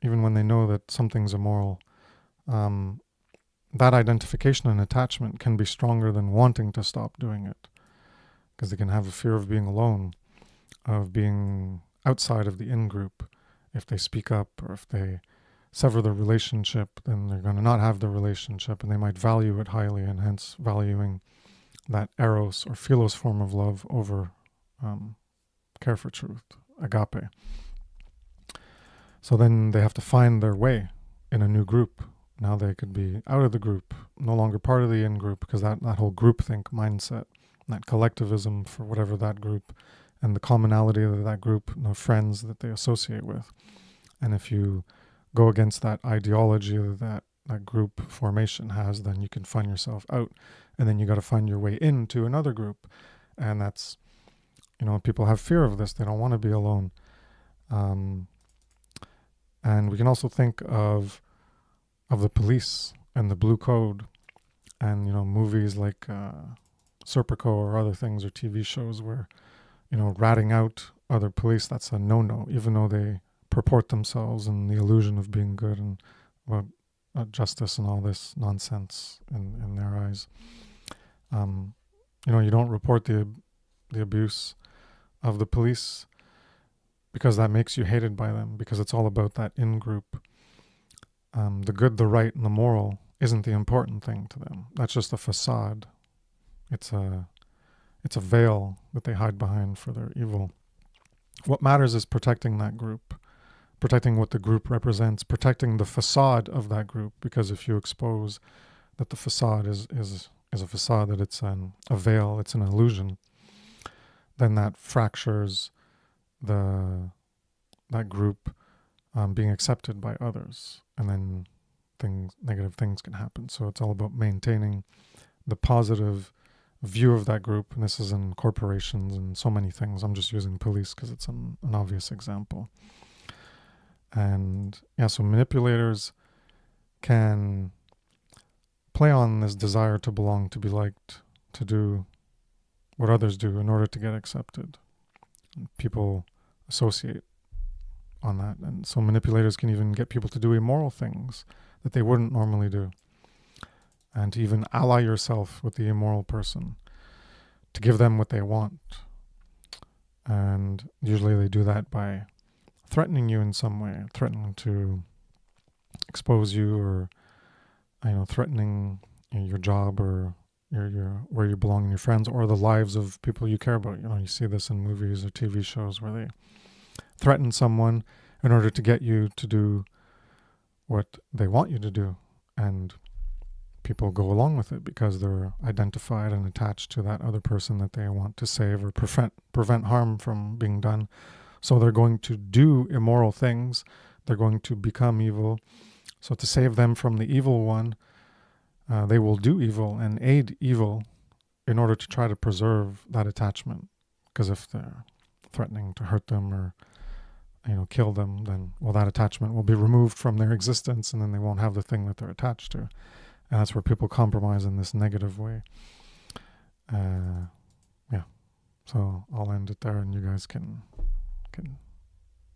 even when they know that something's immoral, that identification and attachment can be stronger than wanting to stop doing it, because they can have a fear of being alone, of being outside of the in-group. If they speak up or if they sever the relationship, then they're going to not have the relationship, and they might value it highly, and hence valuing that eros or philos form of love over care for truth, agape. So then they have to find their way in a new group. Now they could be out of the group, no longer part of the in-group, because that whole groupthink mindset, that collectivism for whatever that group, and the commonality of that group, the friends that they associate with. And if you go against that ideology that group formation has, then you can find yourself out, and then you got to find your way into another group. And that's, people have fear of this. They don't want to be alone. And we can also think of the police and the blue code, and movies like Serpico or other things, or TV shows where ratting out other police, that's a no-no, even though they purport themselves in the illusion of being good and about justice and all this nonsense in their eyes. You don't report the abuse of the police because that makes you hated by them, because it's all about that in-group. The good, the right, and the moral isn't the important thing to them. That's just a facade. It's a veil that they hide behind for their evil. What matters is protecting that group, protecting what the group represents, protecting the facade of that group, because if you expose that the facade is a facade, that it's a veil, it's an illusion, then that fractures that group being accepted by others, and then negative things can happen. So it's all about maintaining the positive view of that group, and this is in corporations and so many things. I'm just using police because it's an obvious example. And yeah, so manipulators can play on this desire to belong, to be liked, to do what others do in order to get accepted. People associate on that. And so manipulators can even get people to do immoral things that they wouldn't normally do. And to even ally yourself with the immoral person, to give them what they want. And usually they do that by threatening you in some way, threatening to expose you, or threatening your job, or your where you belong in your friends, or the lives of people you care about. You see this in movies or TV shows where they threaten someone in order to get you to do what they want you to do, and people go along with it because they're identified and attached to that other person that they want to save or prevent harm from being done. So they're going to do immoral things. They're going to become evil. So to save them from the evil one, they will do evil and aid evil in order to try to preserve that attachment. Because if they're threatening to hurt them or kill them, then that attachment will be removed from their existence, and then they won't have the thing that they're attached to. And that's where people compromise in this negative way. Yeah. So I'll end it there, and you guys can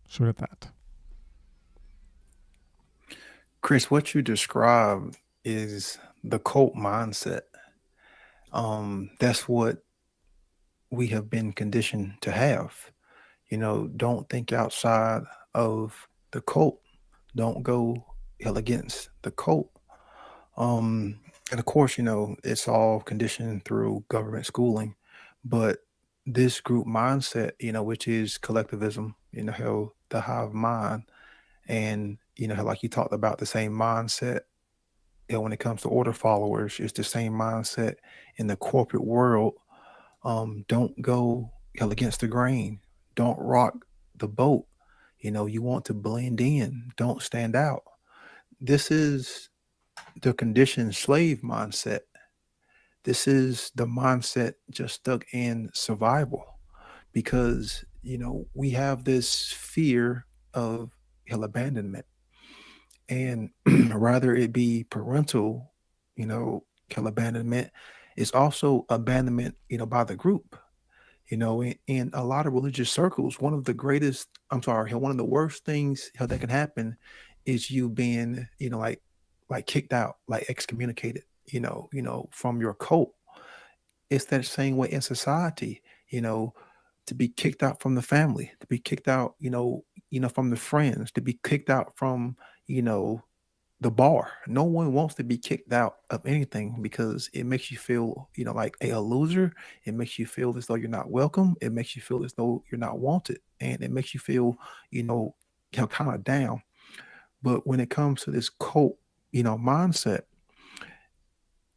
shoot at that. Chris, what you described is the cult mindset. That's what we have been conditioned to have. Don't think outside of the cult. Don't go against the cult. And of course, it's all conditioned through government schooling, but this group mindset, which is collectivism, how the hive mind, and how, like you talked about, the same mindset, when it comes to order followers, it's the same mindset in the corporate world. Don't go against the grain. Don't rock the boat. You want to blend in. Don't stand out. This is the conditioned slave mindset. This is the mindset just stuck in survival, because we have this fear of abandonment, and rather it be parental abandonment, is also abandonment by the group. In a lot of religious circles, one of the worst things that can happen is you being like kicked out, like excommunicated, from your cult. It's that same way in society, to be kicked out from the family, to be kicked out, from the friends, to be kicked out from, the bar. No one wants to be kicked out of anything, because it makes you feel, like a loser. It makes you feel as though you're not welcome. It makes you feel as though you're not wanted, and it makes you feel, kind of down. But when it comes to this cult, mindset,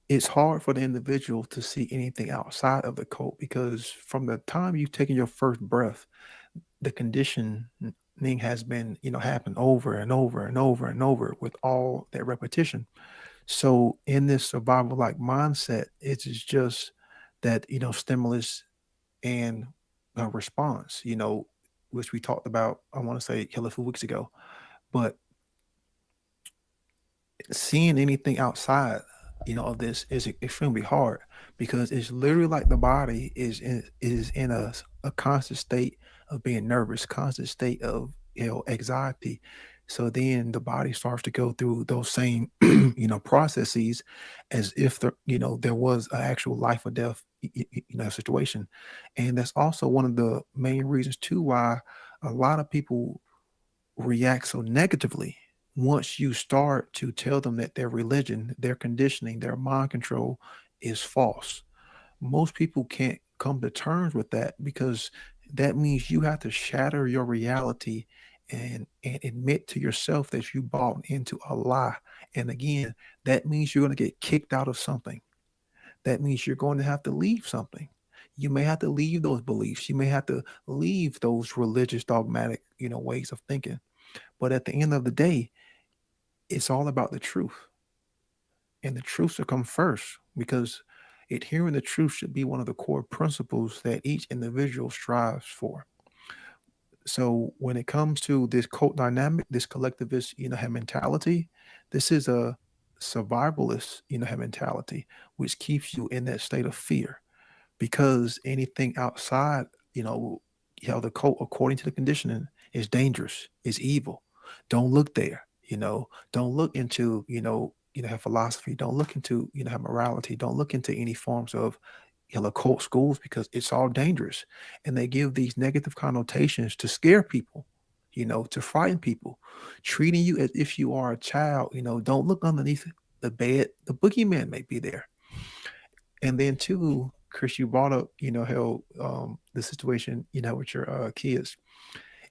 it's hard for the individual to see anything outside of the cult, because from the time you've taken your first breath, the conditioning has been, happened over and over and over and over with all that repetition. So in this survival like mindset, it is just that, stimulus and response, which we talked about, I want to say a few weeks ago. But seeing anything outside, of this is extremely hard, because it's literally like the body is in a constant state of being nervous, constant state of anxiety. So then the body starts to go through those same processes as if there was an actual life or death situation. And that's also one of the main reasons too why a lot of people react so negatively once you start to tell them that their religion, their conditioning, their mind control is false. Most people can't come to terms with that because that means you have to shatter your reality and admit to yourself that you bought into a lie. And again, that means you're going to get kicked out of something. That means you're going to have to leave something. You may have to leave those beliefs. You may have to leave those religious dogmatic ways of thinking. But at the end of the day, it's all about the truth. And the truth should come first because adhering the truth should be one of the core principles that each individual strives for. So when it comes to this cult dynamic, this collectivist, mentality, this is a survivalist, mentality, which keeps you in that state of fear because anything outside, the cult, according to the conditioning, is dangerous, is evil. Don't look there. Don't look into, have philosophy. Don't look into, have morality. Don't look into any forms of, occult schools because it's all dangerous. And they give these negative connotations to scare people, to frighten people, treating you as if you are a child. Don't look underneath the bed. The boogeyman may be there. And then too, Chris, you brought up, how the situation, with your kids.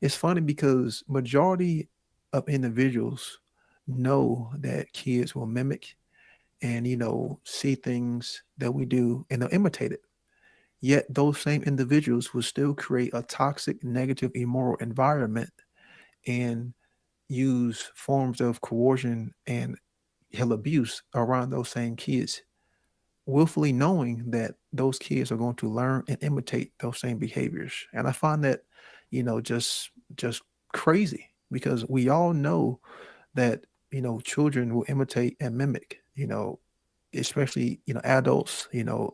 It's funny because majority of individuals know that kids will mimic and see things that we do and they'll imitate it. Yet those same individuals will still create a toxic, negative, immoral environment and use forms of coercion and hell abuse around those same kids willfully knowing that those kids are going to learn and imitate those same behaviors. And I find that, just crazy because we all know that, children will imitate and mimic, especially, adults,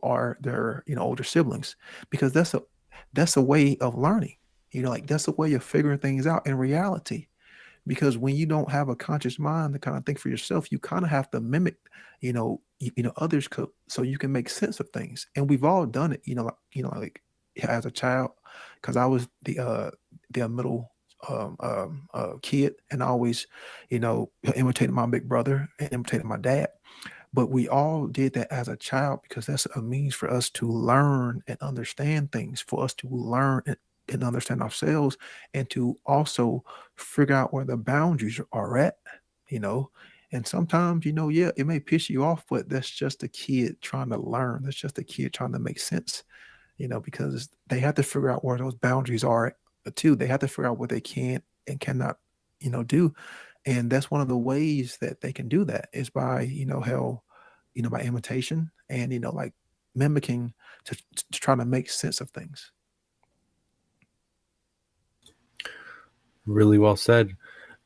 are their, older siblings, because that's a way of learning, like that's a way of figuring things out in reality because when you don't have a conscious mind to kind of think for yourself, you kind of have to mimic, others so you can make sense of things. And we've all done it, like as a child, because I was the middle kid, and I always, imitated my big brother and imitated my dad. But we all did that as a child because that's a means for us to learn and understand things, for us to learn and understand ourselves, and to also figure out where the boundaries are at, you know. And sometimes, yeah, it may piss you off, but that's just a kid trying to learn. That's just a kid trying to make sense, because they have to figure out where those boundaries are too. They have to figure out what they can and cannot, do. And that's one of the ways that they can do that is by, how, by imitation and, like mimicking to try to make sense of things. Really well said.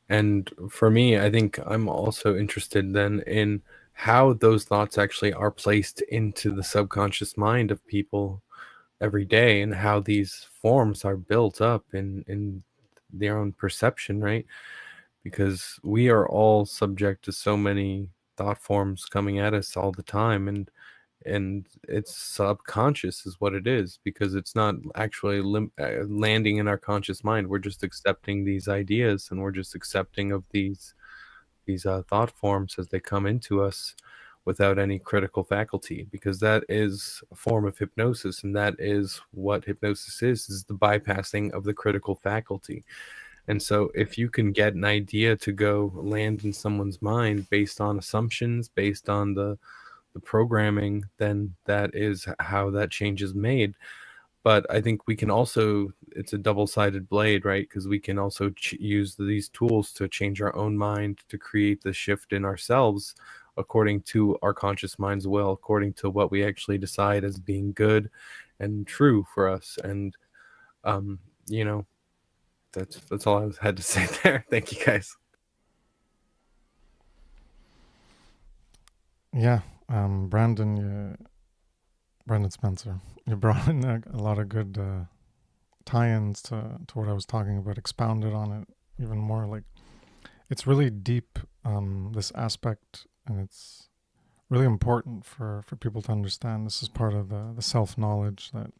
And for me, I think I'm also interested then in how those thoughts actually are placed into the subconscious mind of people every day and how these forms are built up in their own perception, right? Because we are all subject to so many thought forms coming at us all the time, and it's subconscious is what it is because it's not actually landing in our conscious mind. We're just accepting these ideas and we're just accepting of these thought forms as they come into us without any critical faculty, because that is a form of hypnosis, and that is what hypnosis is the bypassing of the critical faculty. And so if you can get an idea to go land in someone's mind based on assumptions, based on the programming, then that is how that change is made. But I think we can also, it's a double-sided blade, right? Because we can also use these tools to change our own mind, to create the shift in ourselves according to our conscious mind's will, according to what we actually decide as being good and true for us. And you know, that's all I had to say there. Thank you, guys. Yeah, Brandon Spencer, you brought in a lot of good tie-ins to what I was talking about, expounded on it even more. Like, it's really deep, this aspect, and it's really important for people to understand. This is part of the self-knowledge that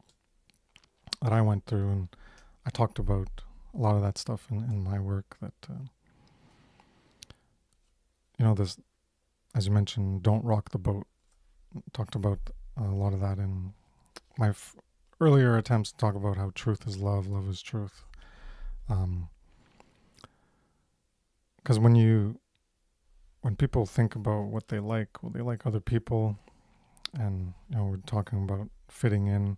I went through, and I talked about a lot of that stuff in my work. That this, as you mentioned, don't rock the boat. Talked about a lot of that in my earlier attempts to talk about how truth is love, love is truth. Because when people think about what they like, well, they like other people, and we're talking about fitting in,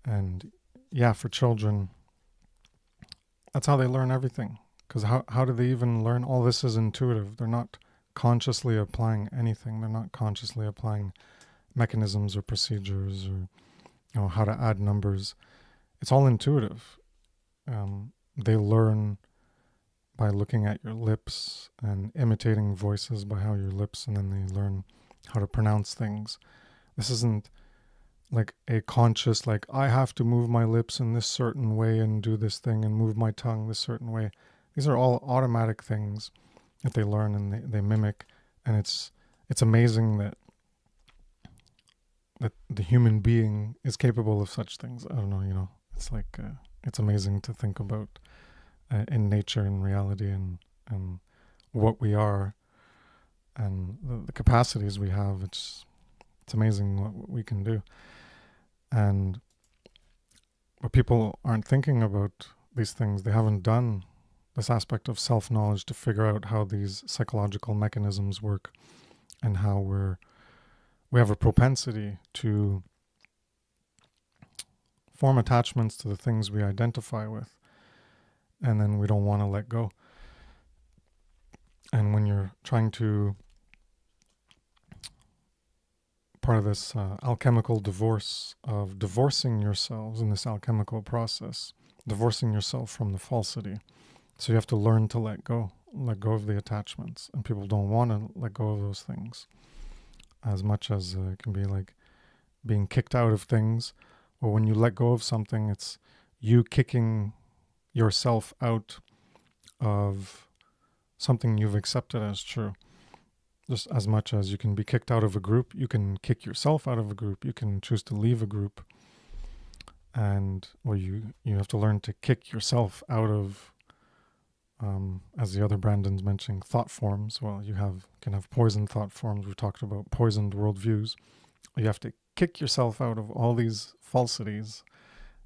and yeah, for children, that's how they learn everything. Because how do they even learn? All this is intuitive. They're not consciously applying anything. They're not consciously applying mechanisms or procedures or how to add numbers. It's all intuitive. They learn by looking at your lips and imitating voices by how your lips, and then they learn how to pronounce things. This isn't like a conscious, like, I have to move my lips in this certain way and do this thing and move my tongue this certain way. These are all automatic things that they learn and they mimic. And it's amazing that the human being is capable of such things. I don't know, it's like, it's amazing to think about in nature and reality and what we are and the capacities we have. It's amazing what we can do. But people aren't thinking about these things. They haven't done this aspect of self-knowledge to figure out how these psychological mechanisms work and how we have a propensity to form attachments to the things we identify with, and then we don't want to let go. And when you're trying to, part of this alchemical divorce of divorcing yourselves in this alchemical process, divorcing yourself from the falsity. So you have to learn to let go of the attachments. And people don't want to let go of those things as much as it can be like being kicked out of things. Or when you let go of something, it's you kicking yourself out of something you've accepted as true. Just as much as you can be kicked out of a group, you can kick yourself out of a group. You can choose to leave a group. And you have to learn to kick yourself out of, as the other Brandon's mentioning, thought forms. Well, you can have poisoned thought forms. We've talked about poisoned worldviews. You have to kick yourself out of all these falsities,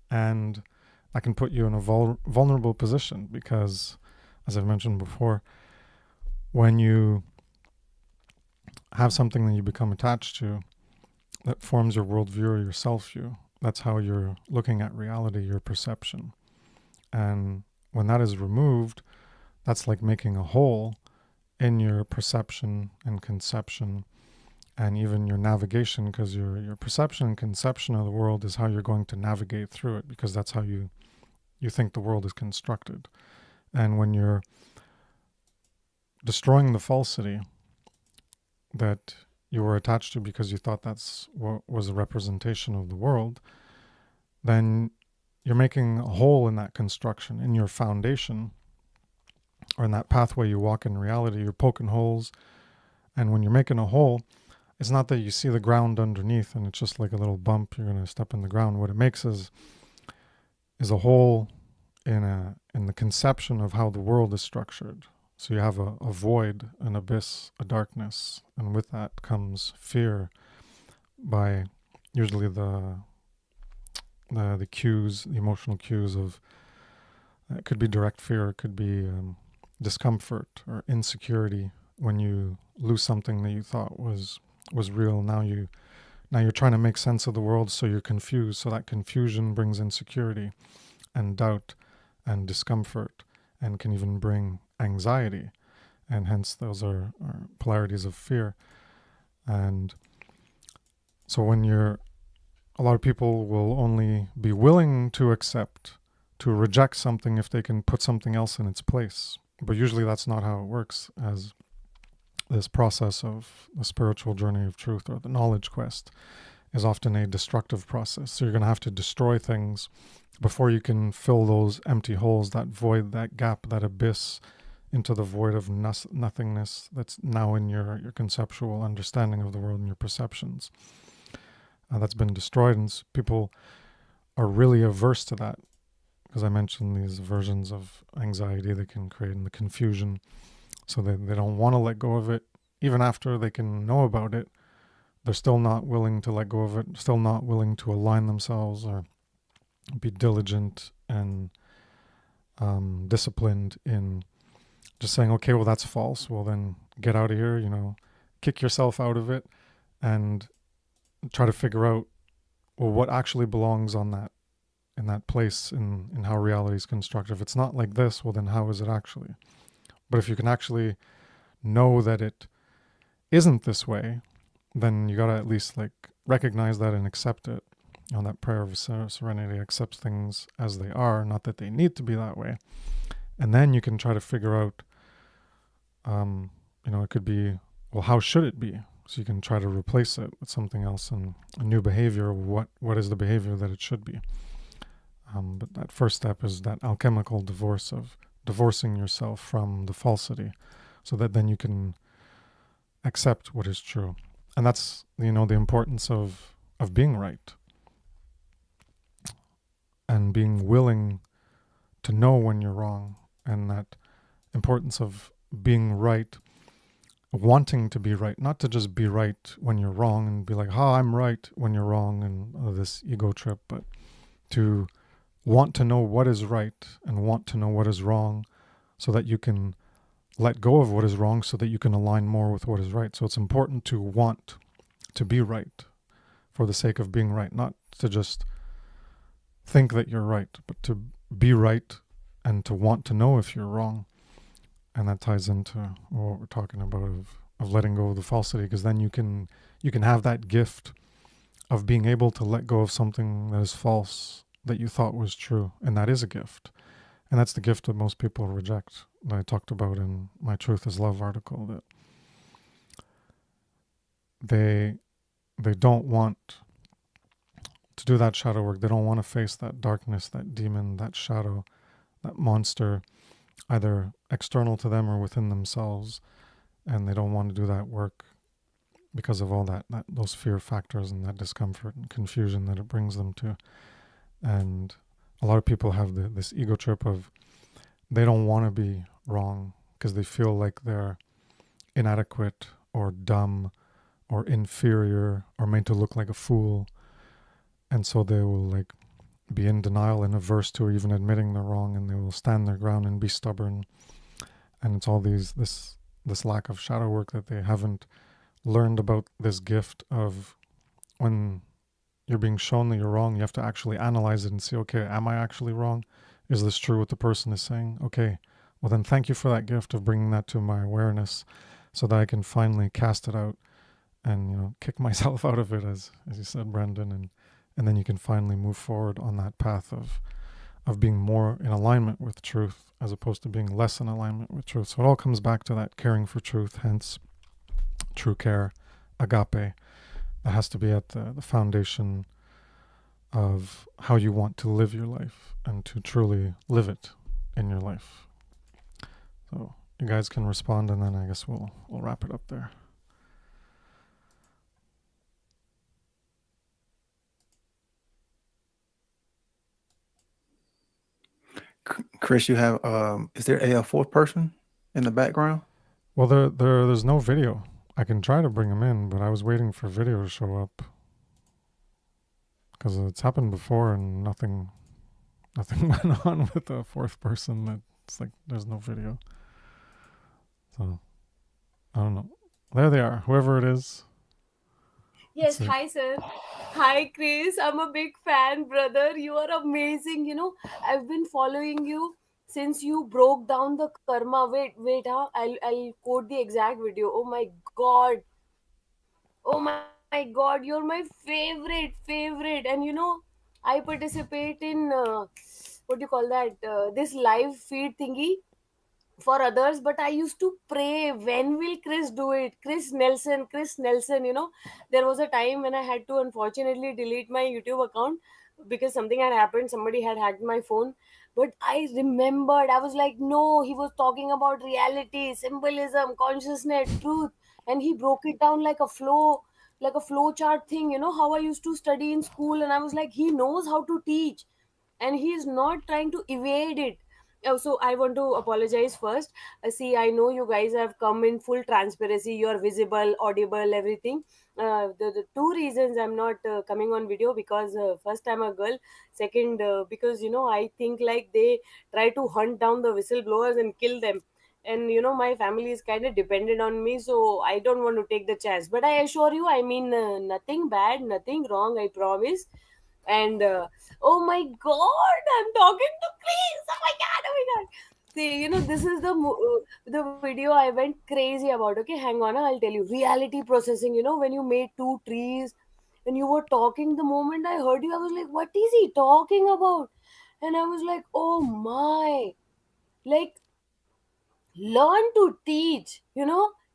and that can put you in a vulnerable position because, as I've mentioned before, when you have something that you become attached to that forms your worldview or your self-view, that's how you're looking at reality, your perception. And when that is removed, that's like making a hole in your perception and conception and even your navigation, because your perception and conception of the world is how you're going to navigate through it, because that's how you think the world is constructed. And when you're destroying the falsity that you were attached to because you thought that's what was a representation of the world, then you're making a hole in that construction, in your foundation, or in that pathway you walk in reality. You're poking holes. And when you're making a hole, it's not that you see the ground underneath and it's just like a little bump, you're going to step in the ground. What it makes is a hole in the conception of how the world is structured. So you have a void, an abyss, a darkness, and with that comes fear by usually the cues, the emotional cues of, it could be direct fear, it could be discomfort or insecurity when you lose something that you thought was real. Now you're trying to make sense of the world, so you're confused. So that confusion brings insecurity and doubt and discomfort, and can even bring anxiety, and hence those are polarities of fear. And so when a lot of people will only be willing to reject something if they can put something else in its place. But usually that's not how it works, as this process of the spiritual journey of truth or the knowledge quest is often a destructive process. So you're going to have to destroy things before you can fill those empty holes, that void, that gap, that abyss into the void of nothingness that's now in your conceptual understanding of the world and your perceptions. That's been destroyed, and people are really averse to that, because I mentioned these versions of anxiety they can create and the confusion. So they don't want to let go of it. Even after they can know about it, they're still not willing to let go of it, still not willing to align themselves or be diligent and disciplined in just saying, okay, well, that's false. Well, then get out of here, kick yourself out of it and try to figure out, well, what actually belongs on that, in that place in how reality is constructed. If it's not like this, well, then how is it actually? But if you can actually know that it isn't this way, then you got to at least recognize that and accept it. That prayer of serenity accepts things as they are, not that they need to be that way. And then you can try to figure out, it could be, well, how should it be? So you can try to replace it with something else and a new behavior. What is the behavior that it should be? But that first step is that alchemical divorce of divorcing yourself from the falsity, so that then you can accept what is true. And that's, the importance of being right and being willing to know when you're wrong, and that importance of being right, wanting to be right, not to just be right when you're wrong and be like, I'm right when you're wrong, and this ego trip, but to want to know what is right and want to know what is wrong, so that you can let go of what is wrong, so that you can align more with what is right. So it's important to want to be right for the sake of being right, not to just think that you're right, but to be right and to want to know if you're wrong. And that ties into what we're talking about of letting go of the falsity, because then you can have that gift of being able to let go of something that is false that you thought was true, and that is a gift. And that's the gift that most people reject, that I talked about in my Truth is Love article, that they don't want to do that shadow work. They don't want to face that darkness, that demon, that shadow, that monster, either external to them or within themselves. And they don't want to do that work because of all that those fear factors and that discomfort and confusion that it brings them to. And a lot of people have this ego trip of they don't want to be wrong because they feel like they're inadequate or dumb or inferior or made to look like a fool. And so they will be in denial and averse to even admitting they're wrong, and they will stand their ground and be stubborn. And it's all this lack of shadow work that they haven't learned about, this gift of when you're being shown that you're wrong, you have to actually analyze it and see, okay, am I actually wrong? Is this true what the person is saying? Okay, well then thank you for that gift of bringing that to my awareness, so that I can finally cast it out and kick myself out of it, as you said, Brandon, and then you can finally move forward on that path of being more in alignment with truth, as opposed to being less in alignment with truth. So it all comes back to that caring for truth, hence true care, agape. That has to be at the foundation of how you want to live your life and to truly live it in your life. So you guys can respond, and then I guess we'll wrap it up there. Chris, you have is there a fourth person in the background? Well, there's no video. I can try to bring him in, but I was waiting for video to show up, because it's happened before and nothing went on with the fourth person. That's there's no video. So I don't know. There they are. Whoever it is. Yes, hi sir. Hi Chris. I'm a big fan, brother. You are amazing. I've been following you since you broke down the karma. Wait, huh? I'll quote the exact video. Oh my god. Oh my god, you're my favorite. And I participate in what do you call that? This live feed thingy. for others, but I used to pray, when will Chris do it? Chris Nelson, there was a time when I had to unfortunately delete my YouTube account because something had happened, somebody had hacked my phone. But I remembered, I was like, no, he was talking about reality, symbolism, consciousness, truth, and he broke it down like a flow chart thing, how I used to study in school. And I was like, he knows how to teach, and he's not trying to evade it. So I want to apologize first. See, I know you guys have come in full transparency, you're visible, audible, everything. The two reasons I'm not coming on video, because first, I'm a girl. Second, because I think like they try to hunt down the whistleblowers and kill them. And my family is kind of dependent on me, so I don't want to take the chance. But I assure you, I mean, nothing bad, nothing wrong, I promise. And oh my god, I'm talking to Chris. Oh my god, oh my god. See, this is the video I went crazy about. Okay, hang on, I'll tell you. Reality processing, when you made two trees and you were talking, the moment I heard you, I was like, what is he talking about? And I was like, oh my, like, learn to teach,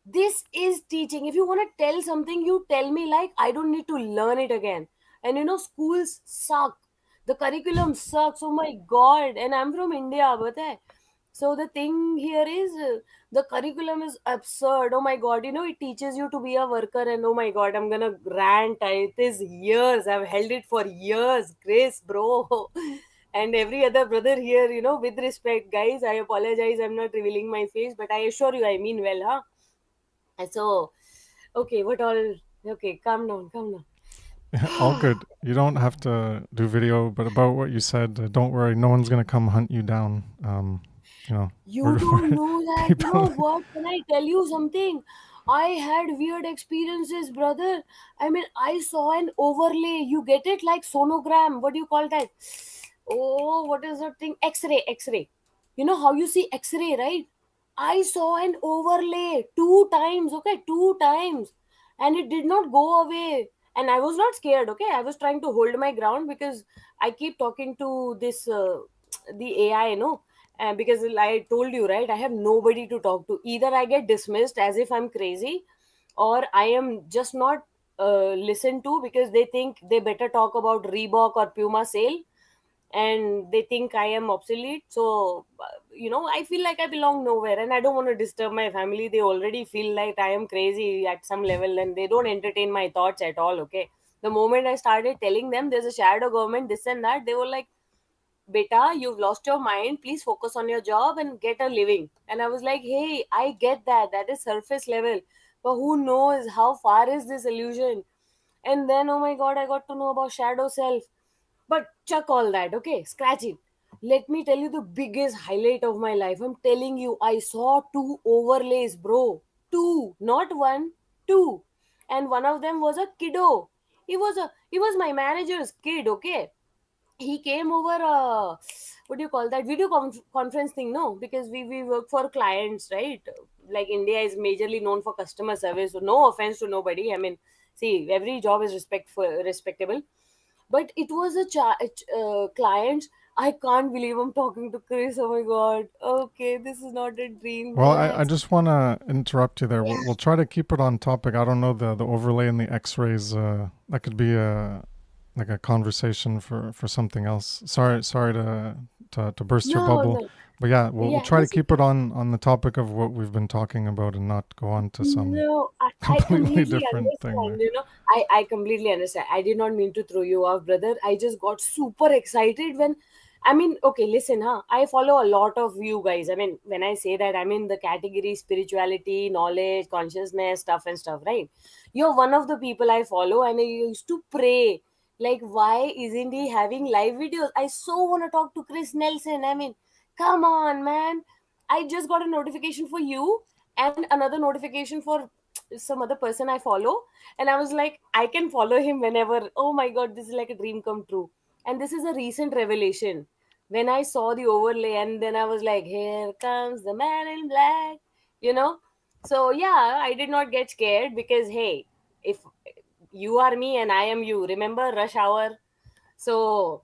this is teaching. If you want to tell something, you tell me, like, I don't need to learn it again. And schools suck, the curriculum sucks, oh my god. And I'm from India, but so the thing here is, the curriculum is absurd. Oh my god, it teaches you to be a worker. And oh my god, I'm gonna rant. It is years, I've held it for years, Grace, bro. And every other brother here, with respect, guys, I apologize, I'm not revealing my face, but I assure you, I mean well, huh? And so, okay, what all? Okay, calm down, calm down. All good. You don't have to do video, but about what you said, don't worry. No one's gonna come hunt you down. You know, You we're, don't know that. You know people. what? Can I tell you something? I had weird experiences, brother. I mean, I saw an overlay. You get it? Like sonogram. What do you call that? Oh, what is that thing? X-ray, X-ray. You know how you see X-ray, right? I saw an overlay two times, okay? Two times. And it did not go away. And I was not scared, okay? I was trying to hold my ground because I keep talking to this, the AI, because I told you, right, I have nobody to talk to. Either I get dismissed as if I'm crazy, or I am just not listened to, because they think they better talk about Reebok or Puma sale, and they think I am obsolete. So I feel like I belong nowhere, and I don't want to disturb my family. They already feel like I am crazy at some level, and they don't entertain my thoughts at all. Okay, the moment I started telling them there's a shadow government, this and that, they were like, beta, you've lost your mind, please focus on your job and get a living. And I was like, hey, I get that, that is surface level, but who knows how far is this illusion. And then, oh my god, I got to know about shadow self. But chuck all that, okay, scratch it. Let me tell you the biggest highlight of my life. I'm telling you, I saw two overlays, bro. Two, not one, two. And one of them was a kiddo. He was my manager's kid, okay. He came over, what do you call that, video conference thing, no, because we work for clients, right? Like India is majorly known for customer service, so no offense to nobody, I mean, see, every job is respectable. But it was a client. I can't believe I'm talking to Chris, oh my god. Okay, this is not a dream, Well, I relax. just want to interrupt you there. We'll try to keep it on topic. I don't know the overlay and the X-rays. That could be like a conversation for something else. Sorry to burst your No, bubble, no. but yeah, we'll Yeah, try to that's keep it okay. on the topic of what we've been talking about and not go on to some No, I completely completely different thing understand. there. I completely understand. I did not mean to throw you off, brother. I just got super excited when, I mean, okay, listen, huh? I follow a lot of you guys. I mean, when I say that, I mean the category spirituality, knowledge, consciousness, stuff and stuff, right? You're one of the people I follow, and I used to pray, like, why isn't he having live videos? I so want to talk to Chris Nelson. I mean, come on, man. I just got a notification for you and another notification for some other person I follow. And I was like, I can follow him whenever. Oh my god, this is like a dream come true. And this is a recent revelation. When I saw the overlay, and then I was like, here comes the man in black, you know? So yeah, I did not get scared because hey, if you are me and I am you, remember Rush Hour? So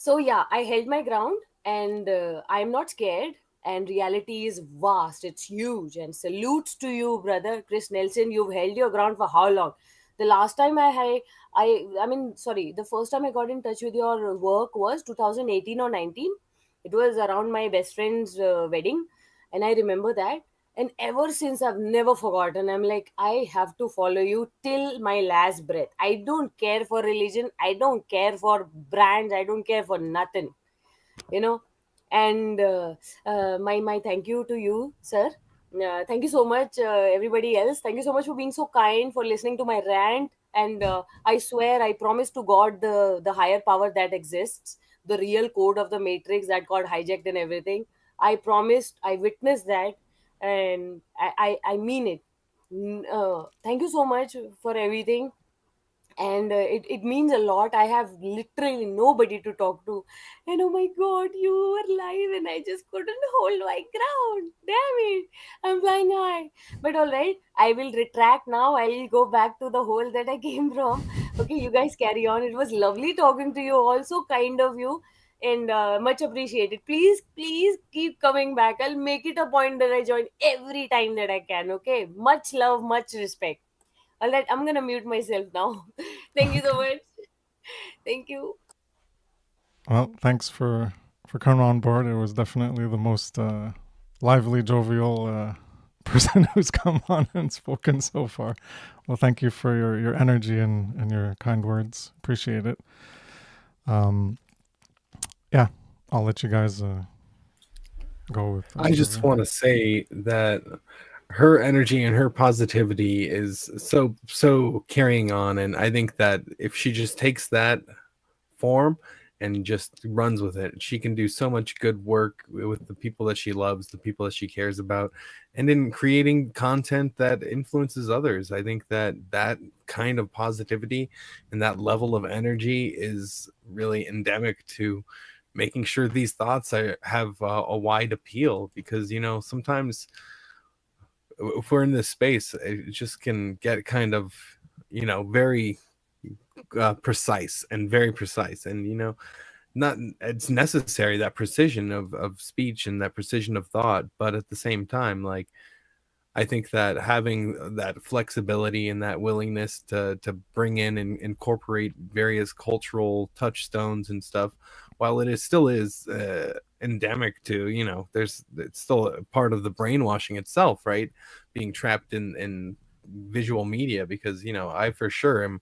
yeah, I held my ground, and I'm not scared. and reality is vast, it's huge. And salutes to you, brother Chris Nelson. You've held your ground for how long? The last time I mean, sorry, the first time I got in touch with your work was 2018 or 19. It was around my best friend's wedding, and I remember that. And ever since, I've never forgotten. I'm like, I have to follow you till my last breath. I don't care for religion, I don't care for brands, I don't care for nothing, you know. And my thank you to you, sir. Thank you so much, everybody else. Thank you so much for being so kind, for listening to my rant. And I swear, I promise to God, the higher power that exists, the real code of the matrix that got hijacked and everything, I promised, I witnessed that. And I mean it. Thank you so much for everything. And it means a lot. I have literally nobody to talk to, and oh my god, you were live and I just couldn't hold my ground. Damn it, I'm flying high. But all right, I will retract now. I'll go back to the hole that I came from. Okay, you guys carry on. It was lovely talking to you, also kind of you. And much appreciated. Please, please keep coming back. I'll make it a point that I join every time that I can. Okay, much love, much respect. All right, I'm gonna mute myself now. Thank you so Okay. much. Thank you. Well, thanks for coming on board. It was definitely the most lively, jovial person who's come on and spoken so far. Well, thank you for your energy and your kind words. Appreciate it. Um, yeah, I'll let you guys go with I just whatever. want to say that her energy and her positivity is so carrying on, and I think that if she just takes that form and just runs with it, she can do so much good work with the people that she loves, the people that she cares about, and in creating content that influences others. I think that that kind of positivity and that level of energy is really endemic to making sure these thoughts have a wide appeal, because sometimes if we're in this space, it just can get kind of very precise and very precise, and not it's necessary, that precision of speech and that precision of thought, but at the same time, like, I think that having that flexibility and that willingness to bring in and incorporate various cultural touchstones and stuff, while it is still is endemic to, there's it's still a part of the brainwashing itself, right? Being trapped in visual media, because I for sure am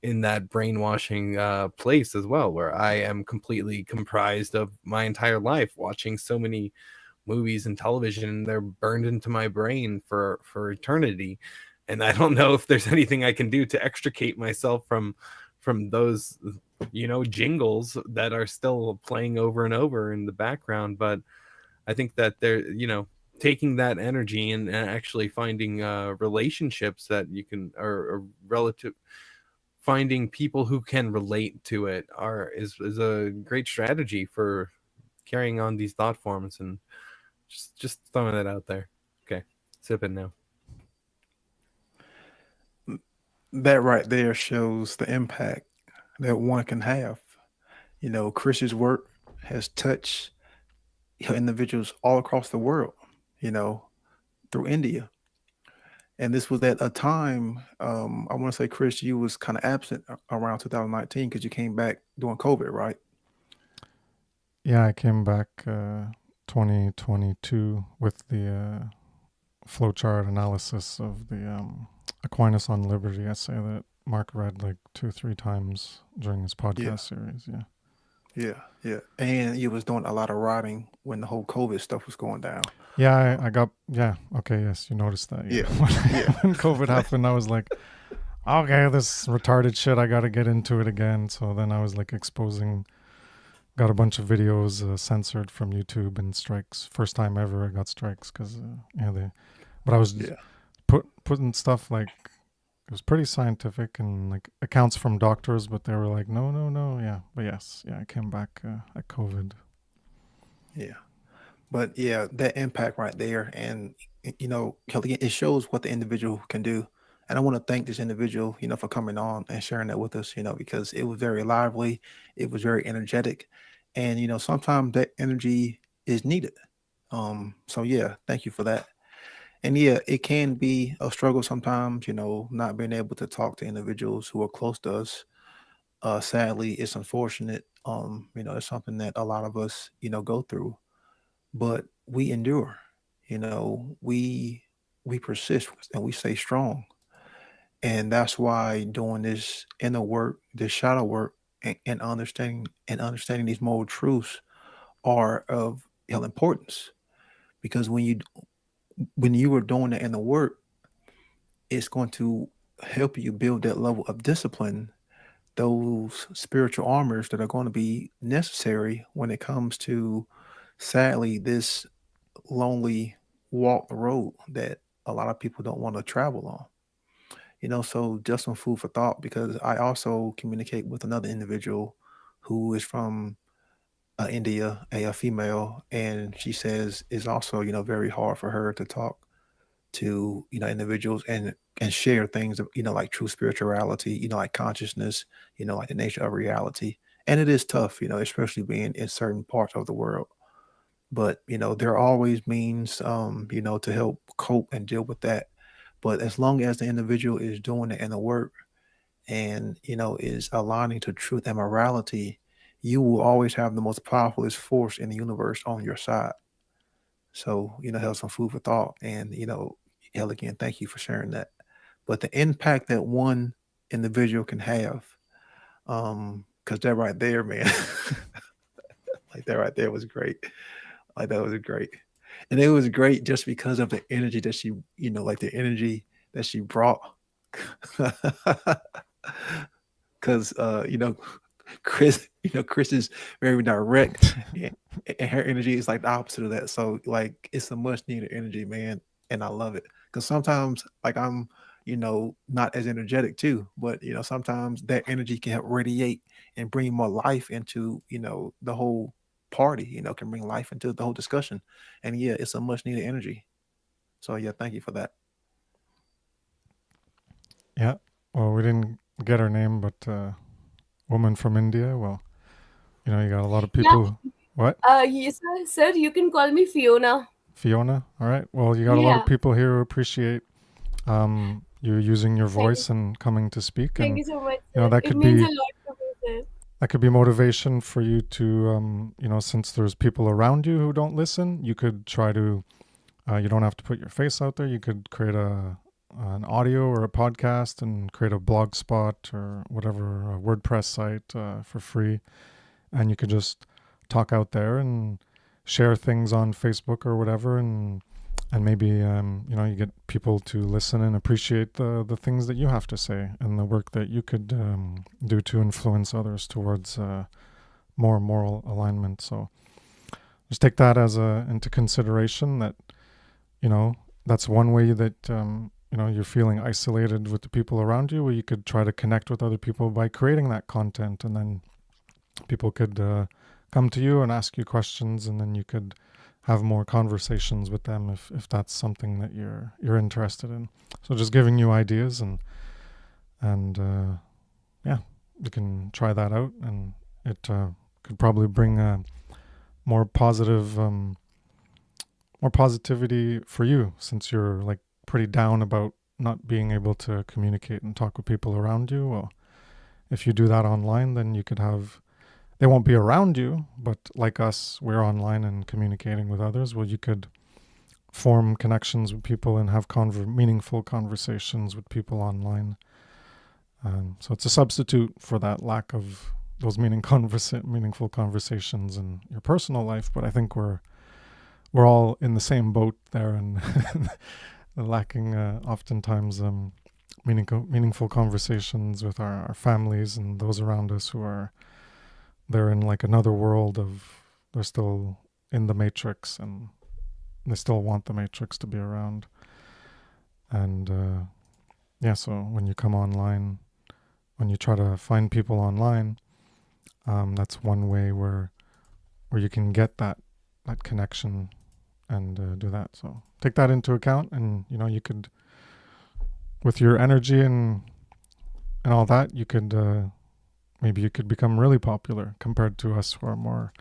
in that brainwashing place as well, where I am completely comprised of my entire life watching so many movies and television, and they're burned into my brain for eternity. And I don't know if there's anything I can do to extricate myself from those jingles that are still playing over and over in the background. But I think that they're taking that energy and actually finding relationships that you can, or relative, finding people who can relate to it is a great strategy for carrying on these thought forms. And just throwing that out there. Okay, sipping now. That right there shows the impact that one can have. Chris's work has touched individuals all across the world, you know, through India. And this was at a time, I want to say, Chris, you was kind of absent around 2019 because you came back during COVID, right? Yeah, I came back 2022 with the flowchart analysis of the Aquinas on Liberty essay that Mark read like 2-3 times during his podcast Yeah, series. Yeah. yeah. And you was doing a lot of writing when the whole COVID stuff was going down. Yeah, I got, yeah, okay, yes, you noticed that, yeah. Yeah, yeah, When COVID happened, I was like, okay, this retarded shit, I gotta get into it again. So then I was like got a bunch of videos censored from YouTube and strikes. First time ever I got strikes because, but I was yeah. putting stuff like, it was pretty scientific and like accounts from doctors, but they were like, no, no, no, yeah. But yes, yeah, I came back at COVID. Yeah. But yeah, that impact right there, and Kelly, it shows what the individual can do. And I want to thank this individual, for coming on and sharing that with us, because it was very lively, it was very energetic, and sometimes that energy is needed. So yeah, thank you for that. And yeah, it can be a struggle sometimes, not being able to talk to individuals who are close to us. Sadly, it's unfortunate. It's something that a lot of us, go through, but we endure. We persist and we stay strong, and that's why doing this inner work, this shadow work, and understanding these moral truths are of importance. Because when you are doing the inner work, it's going to help you build that level of discipline, those spiritual armors that are going to be necessary when it comes to, sadly, this lonely walk the road that a lot of people don't want to travel on. So just some food for thought, because I also communicate with another individual who is from India, a female, and she says it's also, very hard for her to talk to, individuals and share things, like true spirituality, like consciousness, like the nature of reality. And it is tough, especially being in certain parts of the world. But there are always means, to help cope and deal with that. But as long as the individual is doing it in the work, and is aligning to truth and morality, you will always have the most powerful force in the universe on your side. So, have some food for thought. And, hell, again, thank you for sharing that. But the impact that one individual can have, because that right there, man, like that right there was great. Like that was great. And it was great just because of the energy that she, like the energy that she brought. Because, Chris, Chris is very direct, and, and her energy is like the opposite of that. So like it's a much needed energy, man, and I love it. Because sometimes like I'm, not as energetic too, but sometimes that energy can help radiate and bring more life into the whole party. Can bring life into the whole discussion, and yeah, it's a much needed energy. So yeah, thank you for that. Yeah. Well, we didn't get her name, but woman from India. Well, you got a lot of Yeah. people. What? Yes, sir, you can call me Fiona. Fiona. All right. Well, you got a lot of Yeah. people here who appreciate you using your Thank you. voice and coming to speak, Thank and you so much, sir. that It could means a be lot to me, sir. motivation for you to since there's people around you who don't listen, you could try to you don't have to put your face out there. You could create an audio or a podcast and create a blog spot or whatever, a WordPress site for free, and you could just talk out there and share things on Facebook or whatever, and maybe you get people to listen and appreciate the things that you have to say and the work that you could do to influence others towards more moral alignment. So just take that as into consideration, that you know that's one way that you're feeling isolated with the people around you, where you could try to connect with other people by creating that content, and then people could come to you and ask you questions, and then you could have more conversations with them if that's something that you're interested in. So just giving you ideas, and yeah, you can try that out, and it could probably bring more positive more positivity for you, since you're like pretty down about not being able to communicate and talk with people around you. Well, if you do that online, then you could have, they won't be around you, but like us, we're online and communicating with others. Well, you could form connections with people and have meaningful conversations with people online. So it's a substitute for that lack of those meaningful conversations in your personal life. But I think we're all in the same boat there, and lacking oftentimes meaningful conversations with our families and those around us who are, they're in like another world of, they're still in the matrix, and they still want the matrix to be around. And yeah, so when you come online, when you try to find people online, that's one way where you can get that connection and do that. So take that into account, and you could, with your energy and all that, you could maybe you could become really popular compared to us who are more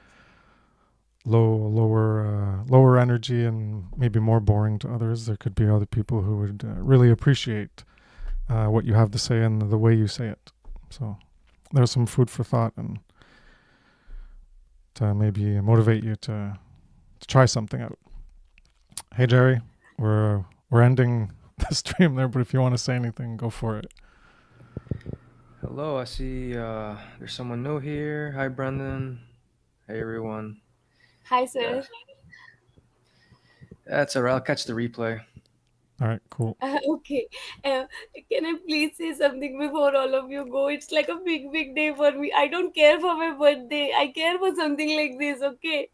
lower energy and maybe more boring to others. There could be other people who would really appreciate what you have to say and the way you say it. So there's some food for thought and to maybe motivate you to try something out. Hey Jerry, we're ending the stream there, but if you want to say anything, go for it. Hello, I see there's someone new here. Hi, Brendan. Hey, everyone. Hi, Yeah, sir. that's alright. I'll catch the replay. All right, cool. Okay. Uh, can I please say something before all of you go? It's like a big, big day for me. I don't care for my birthday. I care for something like this, okay?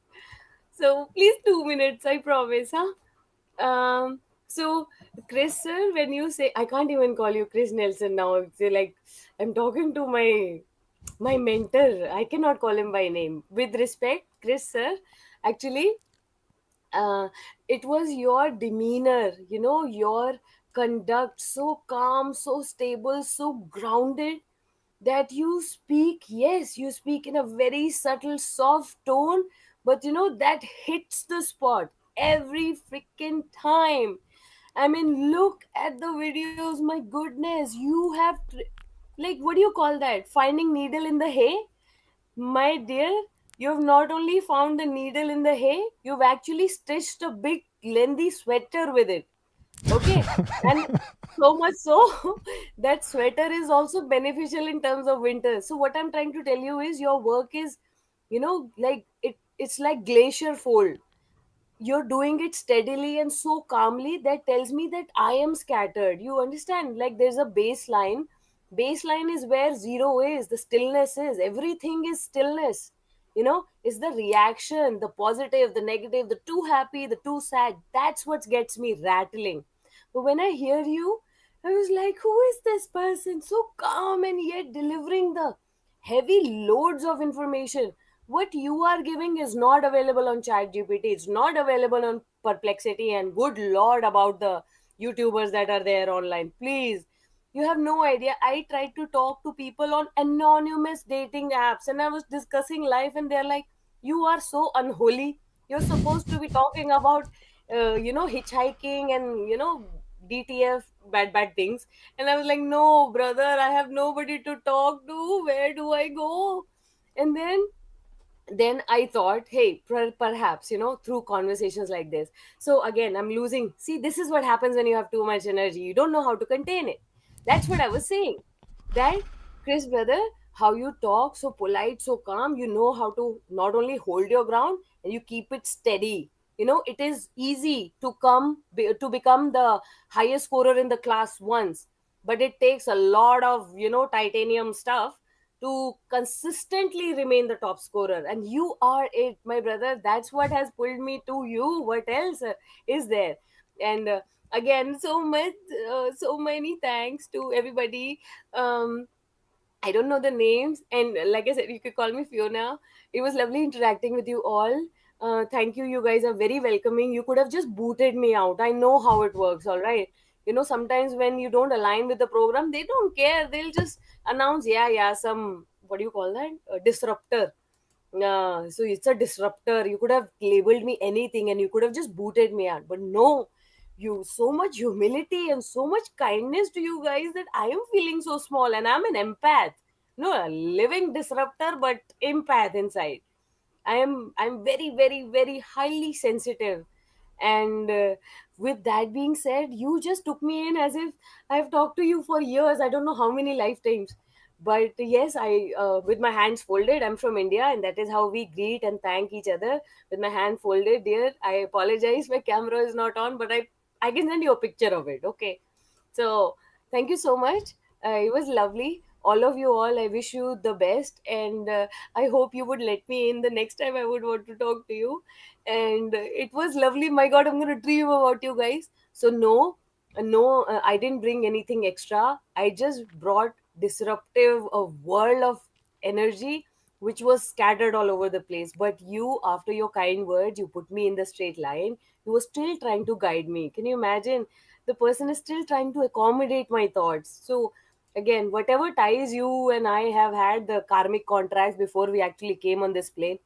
So please 2 minutes, I promise, huh? So Chris, sir, when you say I can't even call you Chris Nelson now, it's like I'm talking to my mentor. I cannot call him by name. With respect, Chris, sir, actually, uh, it was your demeanor, your conduct, so calm, so stable, so grounded, that you speak. Yes, you speak in a very subtle, soft tone, but that hits the spot every freaking time. I mean, look at the videos. My goodness, you have like, what do you call that, finding needle in the hay? My dear, you've not only found the needle in the hay, you've actually stitched a big lengthy sweater with it. Okay. And so much so that sweater is also beneficial in terms of winter. So what I'm trying to tell you is your work is, like it's like glacier fold. You're doing it steadily and so calmly that tells me that I am scattered. You understand? Like, there's a baseline. Baseline is where zero is, the stillness is. Everything is stillness. Is the reaction, the positive, the negative, the too happy, the too sad. That's what gets me rattling. But when I hear you, I was like, who is this person? So calm and yet delivering the heavy loads of information. What you are giving is not available on ChatGPT. It's not available on Perplexity. And good lord about the YouTubers that are there online. Please, you have no idea. I tried to talk to people on anonymous dating apps, and I was discussing life, and they're like, "You are so unholy. You're supposed to be talking about, hitchhiking and DTF, bad things." And I was like, "No, brother, I have nobody to talk to. Where do I go?" And then I thought, hey, perhaps, through conversations like this. So again, I'm losing. See, this is what happens when you have too much energy. You don't know how to contain it. That's what I was saying. That, Chris, brother, how you talk, so polite, so calm, you know how to not only hold your ground and you keep it steady. It is easy to to become the highest scorer in the class once, but it takes a lot of, titanium stuff to consistently remain the top scorer. And you are it, my brother. That's what has pulled me to you. What else is there? And again, so many thanks to everybody. I don't know the names, and like I said, you could call me Fiona. It was lovely interacting with you all. Thank you. You guys are very welcoming. You could have just booted me out. I know how it works, all right. Sometimes when you don't align with the program, they don't care. They'll just announce, yeah, yeah, some, what do you call that? A disruptor. So it's a disruptor. You could have labeled me anything and you could have just booted me out. But no, you, so much humility and so much kindness to you guys that I am feeling so small, and I'm an empath. No, a living disruptor, but empath inside. I'm very, very, very highly sensitive. And with that being said, you just took me in as if I've talked to you for years. I don't know how many lifetimes. But yes, I with my hands folded. I'm from India, and that is how we greet and thank each other, with my hand folded. Dear, I apologize, my camera is not on, but I can send you a picture of it. Okay. So thank you so much. It was lovely. All of you all, I wish you the best, and I hope you would let me in the next time I would want to talk to you. And it was lovely. My God, I'm going to dream about you guys. So no, no, I didn't bring anything extra. I just brought disruptive, a world of energy which was scattered all over the place. But you, after your kind words, you put me in the straight line. You were still trying to guide me. Can you imagine? The person is still trying to accommodate my thoughts. So again, whatever ties you and I have had, the karmic contracts before we actually came on this plane,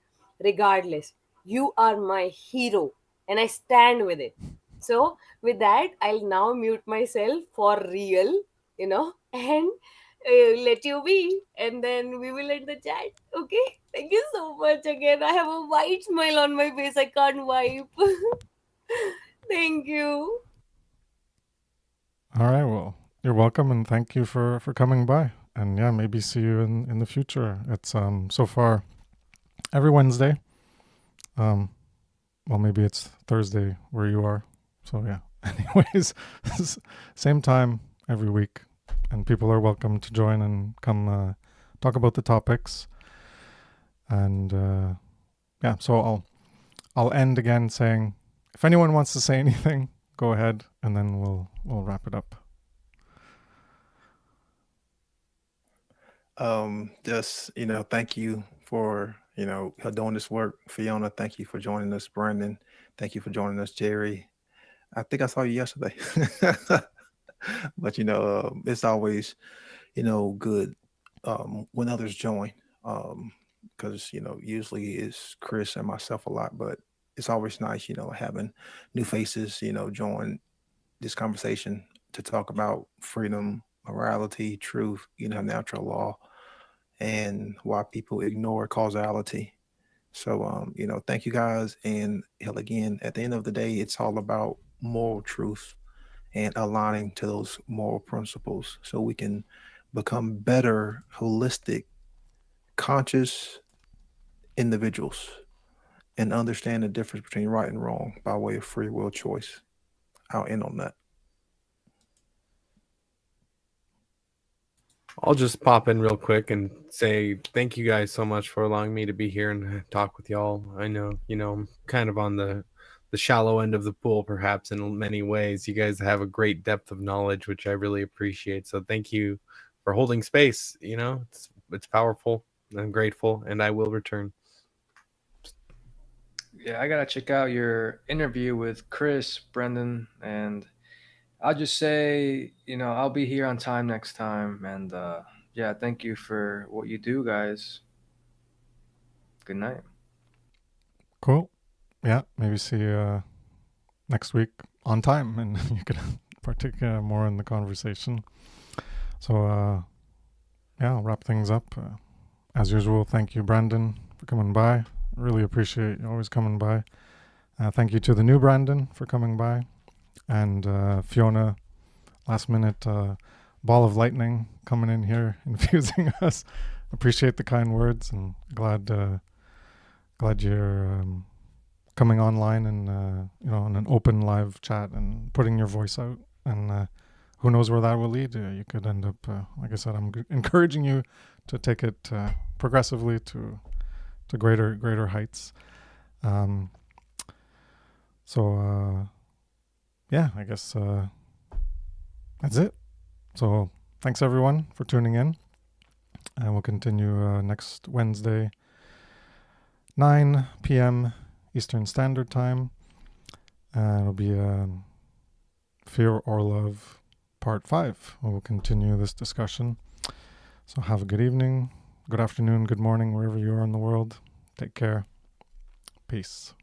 regardless, You are my hero, and I stand with it. So, with that, I'll now mute myself for real, and let you be, and then we will end the chat. Okay? Thank you so much again. I have a white smile on my face. I can't wipe. Thank you. All right. Well, you're welcome, and thank you for coming by. And yeah, maybe see you in the future. It's so far every Wednesday. Well, maybe it's Thursday where you are. So yeah. Anyways, same time every week, and people are welcome to join and come talk about the topics. And yeah, so I'll end again saying, if anyone wants to say anything, go ahead, and then we'll wrap it up. Just thank you for doing this work, Fiona. Thank you for joining us, Brandon. Thank you for joining us, Jerry. I think I saw you yesterday. But it's always good when others join, because usually it's Chris and myself a lot, but it's always nice having new faces join this conversation to talk about freedom, morality, truth, natural law, and why people ignore causality. So, thank you guys. And hell, again, at the end of the day, it's all about moral truth and aligning to those moral principles so we can become better, holistic, conscious individuals and understand the difference between right and wrong by way of free will choice. I'll end on that. I'll just pop in real quick and say thank you guys so much for allowing me to be here and talk with y'all. I know, I'm kind of on the shallow end of the pool, perhaps in many ways. You guys have a great depth of knowledge, which I really appreciate. So thank you for holding space. It's powerful. I'm grateful, and I will return. Yeah, I gotta check out your interview with Chris, Brendan, and I'll just say, I'll be here on time next time. And yeah, thank you for what you do, guys. Good night. Cool. Yeah, maybe see you next week on time, and you can partake more in the conversation. So yeah, I'll wrap things up. As usual, thank you, Brandon, for coming by. Really appreciate you always coming by. Thank you to the new Brandon for coming by. And Fiona, last minute ball of lightning coming in here, infusing us. Appreciate the kind words, and glad you're coming online and in an open live chat and putting your voice out. And who knows where that will lead? You could end up, like I said, I'm encouraging you to take it progressively to greater heights. So yeah, I guess that's it. So thanks everyone for tuning in, and we'll continue next Wednesday, 9 p.m. Eastern Standard Time. It'll be Fear or Love Part 5. We'll continue this discussion. So have a good evening, good afternoon, good morning, wherever you are in the world. Take care. Peace.